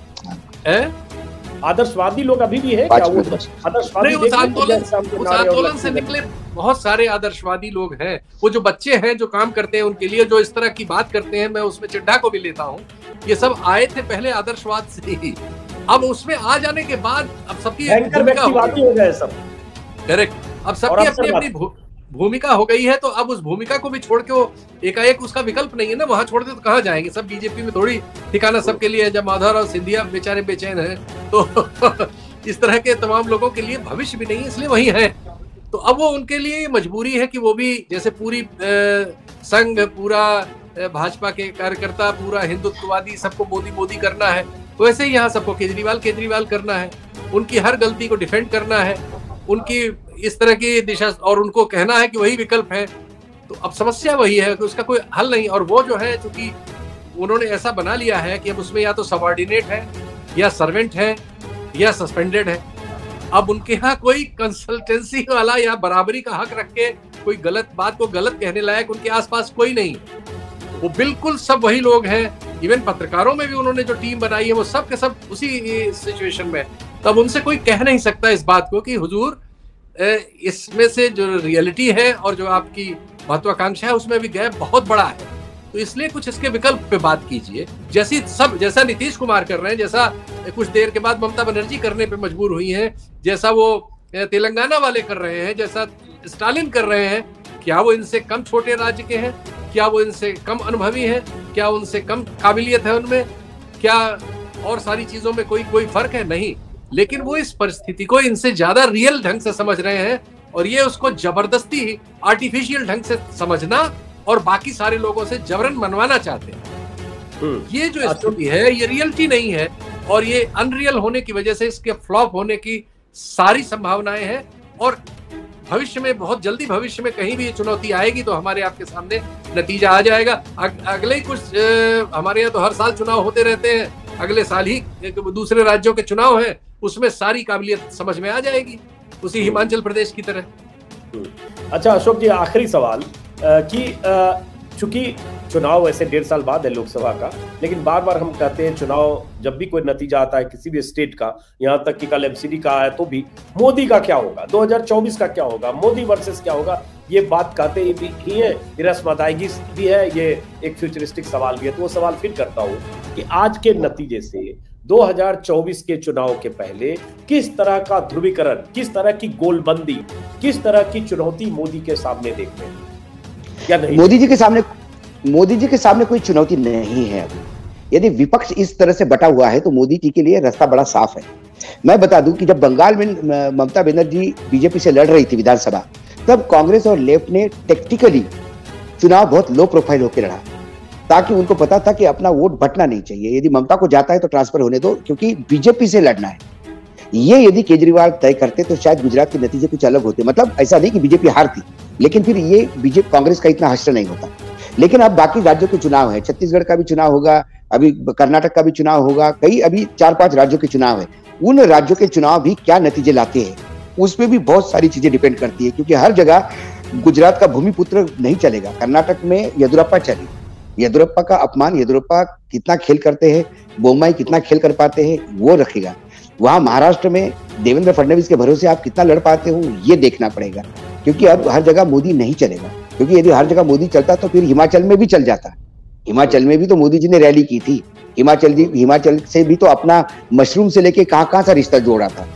आदर्शवादी लोग अभी भी है क्या? वो आदर्शवादी, उस आंदोलन से निकले बहुत सारे आदर्शवादी लोग हैं। वो जो बच्चे हैं जो काम करते हैं उनके लिए, जो इस तरह की बात करते हैं, मैं उसमें चड्ढा को भी लेता हूँ, ये सब आए थे पहले आदर्शवाद से ही। अब उसमें आ जाने के बाद अब सबकी करेक्ट, अब सबकी अपनी अपनी भूमिका हो गई है। तो अब उस भूमिका को भी छोड़ के वो एकाएक, उसका विकल्प नहीं है ना, वहां छोड़ दे तो कहाँ जाएंगे? सब बीजेपी में थोड़ी ठिकाना सबके लिए है। जब माधव और सिंधिया बेचारे बेचैन हैं तो इस तरह के तमाम लोगों के लिए भविष्य भी नहीं है, इसलिए वही है। तो अब वो उनके लिए मजबूरी है कि वो भी, जैसे पूरी संघ, पूरा भाजपा के कार्यकर्ता, पूरा हिंदुत्ववादी, सबको मोदी मोदी करना है, वैसे ही यहाँ सबको केजरीवाल केजरीवाल करना है, उनकी हर गलती को डिफेंड करना है, उनकी इस तरह की दिशा, और उनको कहना है कि वही विकल्प है। तो अब समस्या वही है कि उसका कोई हल नहीं। और वो जो है, चूंकि उन्होंने ऐसा बना लिया है कि अब उसमें या तो सबऑर्डिनेट है, या सर्वेंट है, या सस्पेंडेड है। अब उनके यहाँ कोई कंसल्टेंसी वाला या बराबरी का हक रख के कोई गलत बात को गलत कहने लायक उनके आसपास कोई नहीं। वो बिल्कुल सब वही लोग हैं। इवन पत्रकारों में भी उन्होंने जो टीम बनाई है वो सब के सब उसी सिचुएशन में। तब उनसे कोई कह नहीं सकता इस बात को कि हुजूर, इसमें से जो रियलिटी है और जो आपकी महत्वाकांक्षा है उसमें भी गैप बहुत बड़ा है। तो इसलिए कुछ इसके विकल्प पे बात कीजिए, जैसा नीतीश कुमार कर रहे हैं, जैसा कुछ देर के बाद ममता बनर्जी करने पे मजबूर हुई हैं, जैसा वो तेलंगाना वाले कर रहे हैं, जैसा स्टालिन कर रहे हैं। क्या वो इनसे कम छोटे राज्य के हैं? क्या वो इनसे कम अनुभवी हैं? क्या उनसे कम काबिलियत है उनमें? क्या और सारी चीजों में कोई फर्क है? नहीं। लेकिन वो इस परिस्थिति को इनसे ज्यादा रियल ढंग से समझ रहे हैं, और ये उसको जबरदस्ती आर्टिफिशियल ढंग से समझना और बाकी सारे लोगों से जबरन मनवाना चाहते हैं। ये जो स्थिति है ये रियलिटी नहीं है, और ये अनरियल होने की वजह से इसके फ्लॉप होने की सारी संभावनाएं हैं। और भविष्य में, बहुत जल्दी भविष्य में कहीं भी ये चुनौती आएगी तो हमारे आपके सामने नतीजा आ जाएगा। अगले ही कुछ हमारे यहाँ तो हर साल चुनाव होते रहते हैं, अगले साल ही दूसरे राज्यों के चुनाव है, उसमें सारी काबिलियत समझ में आ जाएगी, उसी हिमाचल प्रदेश की तरह। अच्छा अशोक जी, आखिरी सवाल कि चूंकि चुनाव वैसे 1.5 साल बाद है लोकसभा का, लेकिन बार बार हम कहते हैं चुनाव जब भी कोई नतीजा आता है किसी भी स्टेट का, यहाँ तक कि कल एमसीडी का आया तो भी मोदी का क्या होगा, 2024 का क्या होगा, मोदी वर्सेस क्या होगा, ये बात कहते ही है, रस्म अदायगी भी है, ये एक फ्यूचरिस्टिक सवाल भी है। तो वो सवाल फिर करता हूँ कि आज के नतीजे से 2024 के चुनाव के पहले किस तरह का ध्रुवीकरण, किस तरह की गोलबंदी, किस तरह की चुनौती मोदी के सामने देखते हैं या नहीं? मोदी जी के सामने कोई चुनौती नहीं है अभी। यदि विपक्ष इस तरह से बटा हुआ है तो मोदी जी के लिए रास्ता बड़ा साफ है। मैं बता दूं कि जब बंगाल में ममता बनर्जी बीजेपी से लड़ रही थी विधानसभा, तब कांग्रेस और लेफ्ट ने टेक्टिकली चुनाव बहुत लो प्रोफाइल होकर लड़ा, ताकि उनको पता था कि अपना वोट बंटना नहीं चाहिए, यदि ममता को जाता है तो ट्रांसफर होने दो, क्योंकि बीजेपी से लड़ना है। ये यदि केजरीवाल तय करते तो शायद गुजरात के नतीजे कुछ अलग होते। मतलब ऐसा नहीं कि बीजेपी हारती, लेकिन फिर ये बीजेपी कांग्रेस का इतना हश्र नहीं होता। लेकिन अब बाकी राज्यों के चुनाव है, छत्तीसगढ़ का भी चुनाव होगा, अभी कर्नाटक का भी चुनाव होगा, कई अभी 4-5 राज्यों के चुनाव है। उन राज्यों के चुनाव भी क्या नतीजे लाते हैं उसमें भी बहुत सारी चीजें डिपेंड करती है, क्योंकि हर जगह गुजरात का भूमिपुत्र नहीं चलेगा। कर्नाटक में येदुरप्पा चले, येदुरप्पा का अपमान, येदुरप्पा कितना खेल करते हैं, बोम्माई कितना खेल कर पाते हैं, वो रखेगा। वहां महाराष्ट्र में देवेंद्र फडणवीस के भरोसे आप कितना लड़ पाते हो, ये देखना पड़ेगा, क्योंकि अब हर जगह मोदी नहीं चलेगा। क्योंकि यदि हर जगह मोदी चलता तो फिर हिमाचल में भी चल जाता। हिमाचल में भी तो मोदी जी ने रैली की थी, हिमाचल से भी तो अपना मशरूम से लेके कहां सा रिश्ता जोड़ा था।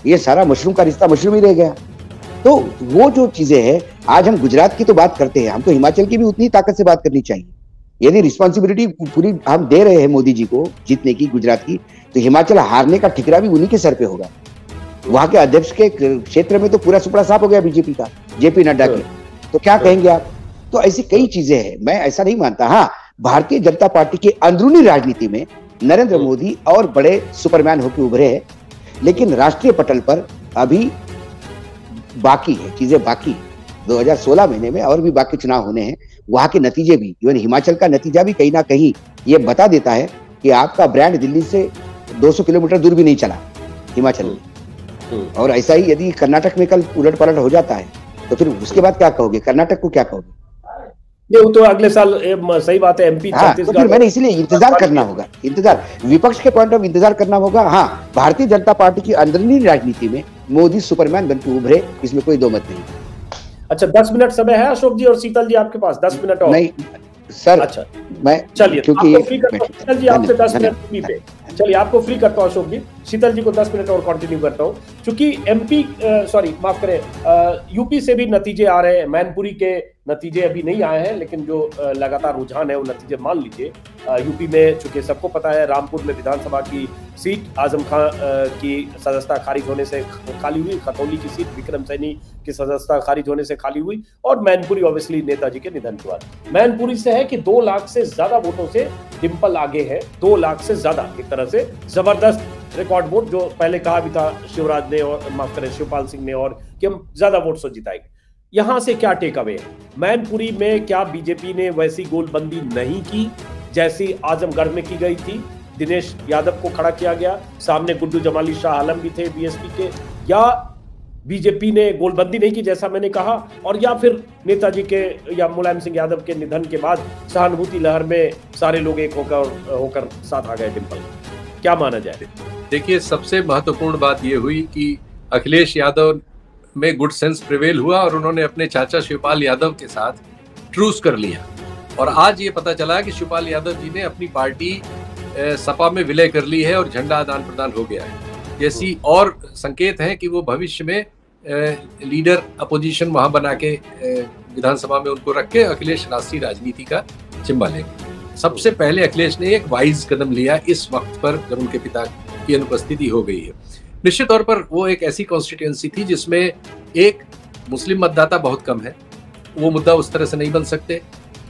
ये सारा मशरूम का रिश्ता मशरूम ही रह गया। तो वो जो चीजें हैं, आज हम गुजरात की तो बात करते हैं, हमको हिमाचल की भी उतनी ताकत से बात करनी चाहिए। यदि रिस्पॉन्सिबिलिटी पूरी हम दे रहे हैं मोदी जी को जीतने की गुजरात की, तो हिमाचल हारने का ठिकरा भी उन्हीं के सर पे होगा। वहां के अध्यक्ष के क्षेत्र में तो पूरा सुपड़ा साफ हो गया बीजेपी का, जेपी नड्डा के, तो क्या कहेंगे आप? तो ऐसी कई चीजें हैं, मैं ऐसा नहीं मानता। हाँ, भारतीय जनता पार्टी की अंदरूनी राजनीति में नरेंद्र मोदी और बड़े सुपरमैन होकर उभरे हैं, लेकिन राष्ट्रीय पटल पर अभी बाकी है, चीजें बाकी है। 2016 महीने में और भी बाकी चुनाव होने हैं, वहां के नतीजे भी, इवन हिमाचल का नतीजा भी कहीं ना कहीं ये बता देता है कि आपका ब्रांड दिल्ली से 200 किलोमीटर दूर भी नहीं चला हिमाचल में। और ऐसा ही यदि कर्नाटक में कल उलट पलट हो जाता है तो फिर उसके बाद क्या कहोगे? कर्नाटक को क्या कहोगे? ये तो अगले साल, सही बात है, एमपी तो फिर मैंने इसलिए इंतजार करना होगा, विपक्ष के पॉइंट ऑफ इंतजार करना होगा। हाँ, भारतीय जनता पार्टी की अंदरूनी राजनीति में मोदी सुपरमैन बनकर उभरे, इसमें कोई दो मत नहीं। अच्छा, 10 मिनट समय है अशोक जी और शीतल जी आपके पास? 10 मिनट और? नहीं सर, अच्छा मैं चलिए, क्योंकि शीतल जी आपसे 10 मिनट पे, चलिए आपको फ्री करता हूँ अशोक जी, शीतल जी को 10 मिनट और कंटिन्यू करता हूँ, क्योंकि माफ करें, यूपी से भी नतीजे आ रहे हैं। मैनपुरी के नतीजे अभी नहीं आए हैं, लेकिन जो लगातार रुझान है वो नतीजे मान लीजिए। यूपी में चूंकि सबको पता है, रामपुर में विधानसभा की सीट आजम खान की सदस्यता खारिज होने से खाली हुई, खतौली की सीट विक्रम सैनी की सदस्यता खारिज होने से खाली हुई, और मैनपुरी ऑब्वियसली नेताजी के निधन के बाद। मैनपुरी से है कि 2 लाख से ज्यादा वोटों से डिम्पल आगे है, 2 लाख से ज्यादा, एक तरह से जबरदस्त रिकॉर्ड वोट, जो पहले कहा भी था शिवराज ने और माफ करें शिवपाल सिंह ने, और कि हम ज्यादा वोट से जिताएंगे। यहां से क्या टेक अवे है? मैनपुरी में क्या बीजेपी ने वैसी गोलबंदी नहीं की जैसी आजमगढ़ में की गई थी? दिनेश यादव को खड़ा किया गया, सामने गुड्डू जमाली शाह आलम भी थे बीएसपी के, या बीजेपी ने गोलबंदी नहीं की जैसा मैंने कहा, और या फिर नेताजी के या मुलायम सिंह यादव के निधन के बाद सहानुभूति लहर में सारे लोग एक होकर साथ आ गए डिम्पल? क्या माना जाए? देखिए, सबसे महत्वपूर्ण बात यह हुई कि अखिलेश यादव में गुड सेंस प्रिवेल हुआ और उन्होंने अपने चाचा शिवपाल यादव के साथ ट्रूस कर लिया। और आज ये पता चला कि शिवपाल यादव जी ने अपनी पार्टी सपा में विलय कर ली है और झंडा आदान प्रदान हो गया है, जैसी और संकेत हैं कि वो भविष्य में लीडर अपोजिशन वहां बना के विधानसभा में उनको रख के अखिलेश राष्ट्रीय राजनीति का जिम्मा लेंगे। सबसे पहले अखिलेश ने एक वाइज कदम लिया इस वक्त पर, जब उनके पिता की अनुपस्थिति हो गई है। निश्चित तौर पर वो एक ऐसी कॉन्स्टिट्यूएंसी थी जिसमें एक मुस्लिम मतदाता बहुत कम है, वो मुद्दा उस तरह से नहीं बन सकते।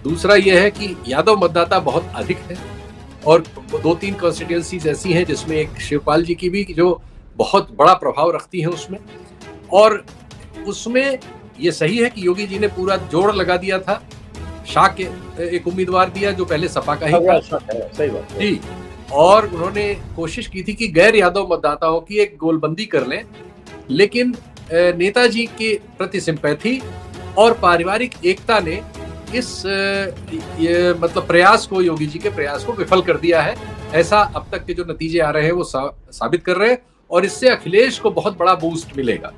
दूसरा यह है कि यादव मतदाता बहुत अधिक है, और 2-3 कॉन्स्टिट्यूएंसीज ऐसी हैं जिसमें एक शिवपाल जी की भी जो बहुत बड़ा प्रभाव रखती हैं उसमें। और उसमें ये सही है कि योगी जी ने पूरा जोड़ लगा दिया था, शाह के एक उम्मीदवार दिया जो पहले सपा का ही था। सही बात जी, और उन्होंने कोशिश की थी कि गैर यादव मतदाताओं की एक गोलबंदी कर लें, लेकिन नेताजी के प्रति सिंपैथी और पारिवारिक एकता ने इस मतलब प्रयास को, योगी जी के प्रयास को विफल कर दिया है। ऐसा अब तक के जो नतीजे आ रहे हैं वो साबित कर रहे हैं, और इससे अखिलेश को बहुत बड़ा बूस्ट मिलेगा,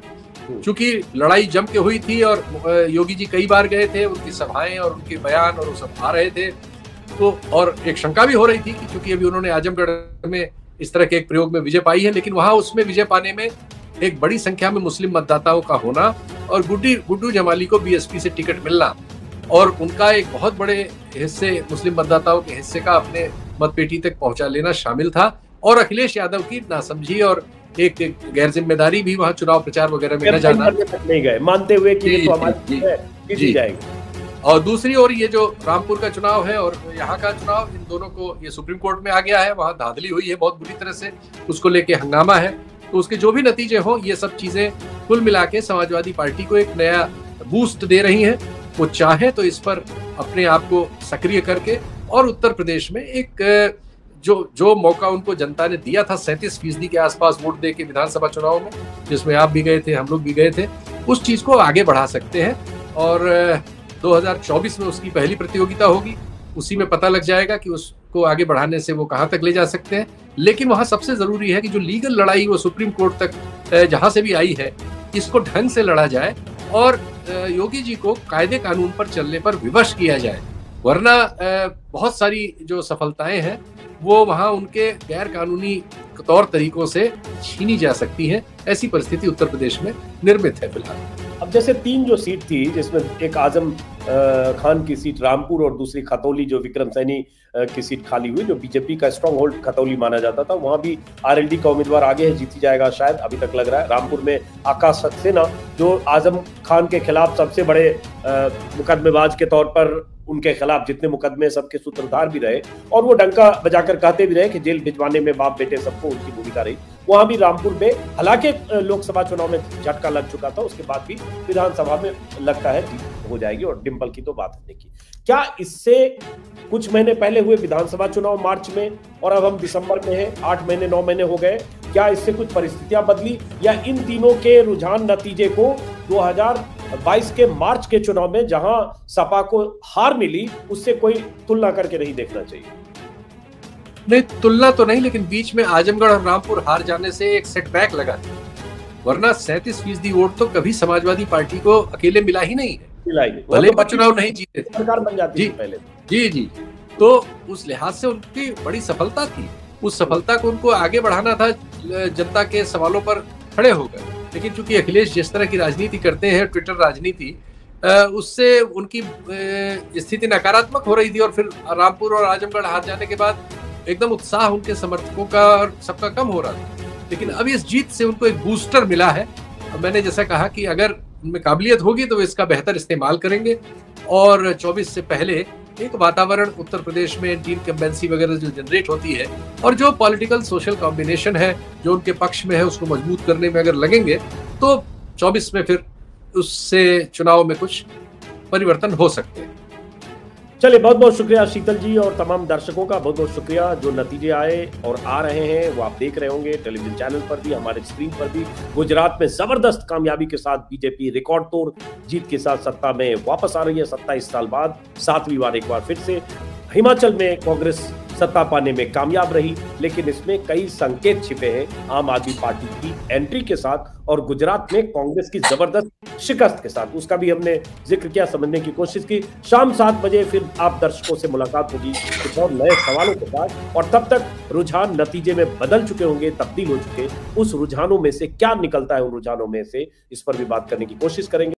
क्योंकि लड़ाई जम के हुई थी और योगी जी कई बार गए थे, उनकी सभाएं और उनके बयान और वो सब आ रहे थे। तो और एक शंका भी हो रही थी कि क्योंकि अभी उन्होंने आजमगढ़ में इस तरह के एक प्रयोग में विजय पाई है, लेकिन वहां उसमें विजय पाने में एक बड़ी संख्या में मुस्लिम मतदाताओं का होना और गुड्डू जमाली को बीएसपी से टिकट मिलना और उनका एक बहुत बड़े हिस्से मुस्लिम मतदाताओं के हिस्से का अपने मतपेटी तक पहुंचा लेना शामिल था। और अखिलेश यादव की नासमझी और एक गैर जिम्मेदारी भी वहां चुनाव प्रचार वगैरह में न जाना, नहीं गए मानते हुए कि ये तो हमारी जीत जाएगी। और दूसरी ओर ये जो रामपुर का चुनाव है और यहाँ का चुनाव, इन दोनों को ये सुप्रीम कोर्ट में आ गया है, वहां धांधली हुई है बहुत बुरी तरह से, उसको लेके हंगामा है। तो उसके जो भी नतीजे हो, ये सब चीजें कुल मिला के समाजवादी पार्टी को एक नया बूस्ट दे रही हैं। वो चाहे तो इस पर अपने आप को सक्रिय करके और उत्तर प्रदेश में एक जो मौका उनको जनता ने दिया था 37% के आसपास वोट दे के विधानसभा चुनाव में, जिसमें आप भी गए थे, हम लोग भी गए थे, उस चीज को आगे बढ़ा सकते हैं। और 2024 में उसकी पहली प्रतियोगिता होगी, उसी में पता लग जाएगा कि उसको आगे बढ़ाने से वो कहाँ तक ले जा सकते हैं। लेकिन वहाँ सबसे जरूरी है कि जो लीगल लड़ाई वो सुप्रीम कोर्ट तक जहाँ से भी आई है, इसको ढंग से लड़ा जाए और योगी जी को कायदे कानून पर चलने पर विवश किया जाए, वरना बहुत सारी जो सफलताएं हैं वो वहाँ उनके गैर कानूनी तौर तरीकों से छीनी जा सकती है। ऐसी परिस्थिति उत्तर प्रदेश में निर्मित है फिलहाल। अब जैसे 3 जो सीट थी, जिसमें एक आजम खान की सीट रामपुर और दूसरी खतौली जो विक्रम सैनी की सीट खाली हुई, जो बीजेपी का स्ट्रॉन्ग होल्ड खतौली माना जाता था, वहां भी आरएलडी का उम्मीदवार आगे है, जीती जाएगा शायद, अभी तक लग रहा है। रामपुर में आकाश सक्सेना जो आजम खान के खिलाफ सबसे बड़े मुकदमेबाज के तौर पर, उनके खिलाफ जितने मुकदमे सबके सूत्रधार भी रहे और वो डंका बजाकर कहते भी रहे कि जेल भिजवाने में बाप बेटे सबको उनकी भूमिका रही। वहां भी रामपुर में हालांकि लोकसभा चुनाव में झटका लग चुका था, उसके बाद भी विधानसभा में लगता है जीत हो जाएगी। और डिंपल की तो बात है की, क्या इससे कुछ महीने पहले हुए विधानसभा चुनाव मार्च में और अब हम दिसंबर में हैं, 8 महीने 9 महीने हो गए, क्या इससे कुछ परिस्थितियां बदली या इन तीनों के रुझान नतीजे को 2022 के मार्च के चुनाव में जहां सपा को हार मिली उससे कोई तुलना करके नहीं देखना चाहिए? नहीं, तुलना तो नहीं, लेकिन बीच में आजमगढ़ और रामपुर हार जाने से एक सेटबैक लगा, वरना 37% वोट तो कभी समाजवादी पार्टी को अकेले मिला ही नहीं है, भले ही चुनाव नहीं जीते थे, सरकार बन जाती थी पहले। जी, तो उस लिहाज से उनकी बड़ी सफलता थी। उस सफलता को उनको आगे बढ़ाना था, जनता के सवालों पर खड़े होकर। लेकिन चूंकि अखिलेश जिस तरह की राजनीति करते हैं, ट्विटर राजनीति, उससे उनकी स्थिति नकारात्मक हो रही थी। और फिर रामपुर और आजमगढ़ हार जाने के बाद एकदम उत्साह उनके समर्थकों का और सबका कम हो रहा था। लेकिन अब इस जीत से उनको एक बूस्टर मिला है। मैंने जैसा कहा कि अगर उनमें काबिलियत होगी तो वे इसका बेहतर इस्तेमाल करेंगे और 24 से पहले एक वातावरण उत्तर प्रदेश में एंटी इनकम्बेंसी वगैरह जो जनरेट होती है और जो पॉलिटिकल सोशल कॉम्बिनेशन है जो उनके पक्ष में है, उसको मजबूत करने में अगर लगेंगे तो 24 में फिर उससे चुनाव में कुछ परिवर्तन हो सकते हैं। चलिए, बहुत बहुत शुक्रिया शीतल जी और तमाम दर्शकों का बहुत बहुत शुक्रिया। जो नतीजे आए और आ रहे हैं वो आप देख रहे होंगे टेलीविजन चैनल पर भी, हमारे स्क्रीन पर भी। गुजरात में जबरदस्त कामयाबी के साथ बीजेपी रिकॉर्ड तोड़ जीत के साथ सत्ता में वापस आ रही है 27 साल बाद, 7वीं बार एक बार फिर से। हिमाचल में कांग्रेस सत्ता पाने में कामयाब रही, लेकिन इसमें कई संकेत छिपे हैं आम आदमी पार्टी की एंट्री के साथ और गुजरात में कांग्रेस की जबरदस्त शिकस्त के साथ। उसका भी हमने जिक्र किया, समझने की कोशिश की। शाम 7 बजे फिर आप दर्शकों से मुलाकात होगी कुछ और नए सवालों के साथ, और तब तक रुझान नतीजे में बदल चुके होंगे, तब्दील हो चुके। उस रुझानों में से क्या निकलता है, उन रुझानों में से, इस पर भी बात करने की कोशिश करेंगे।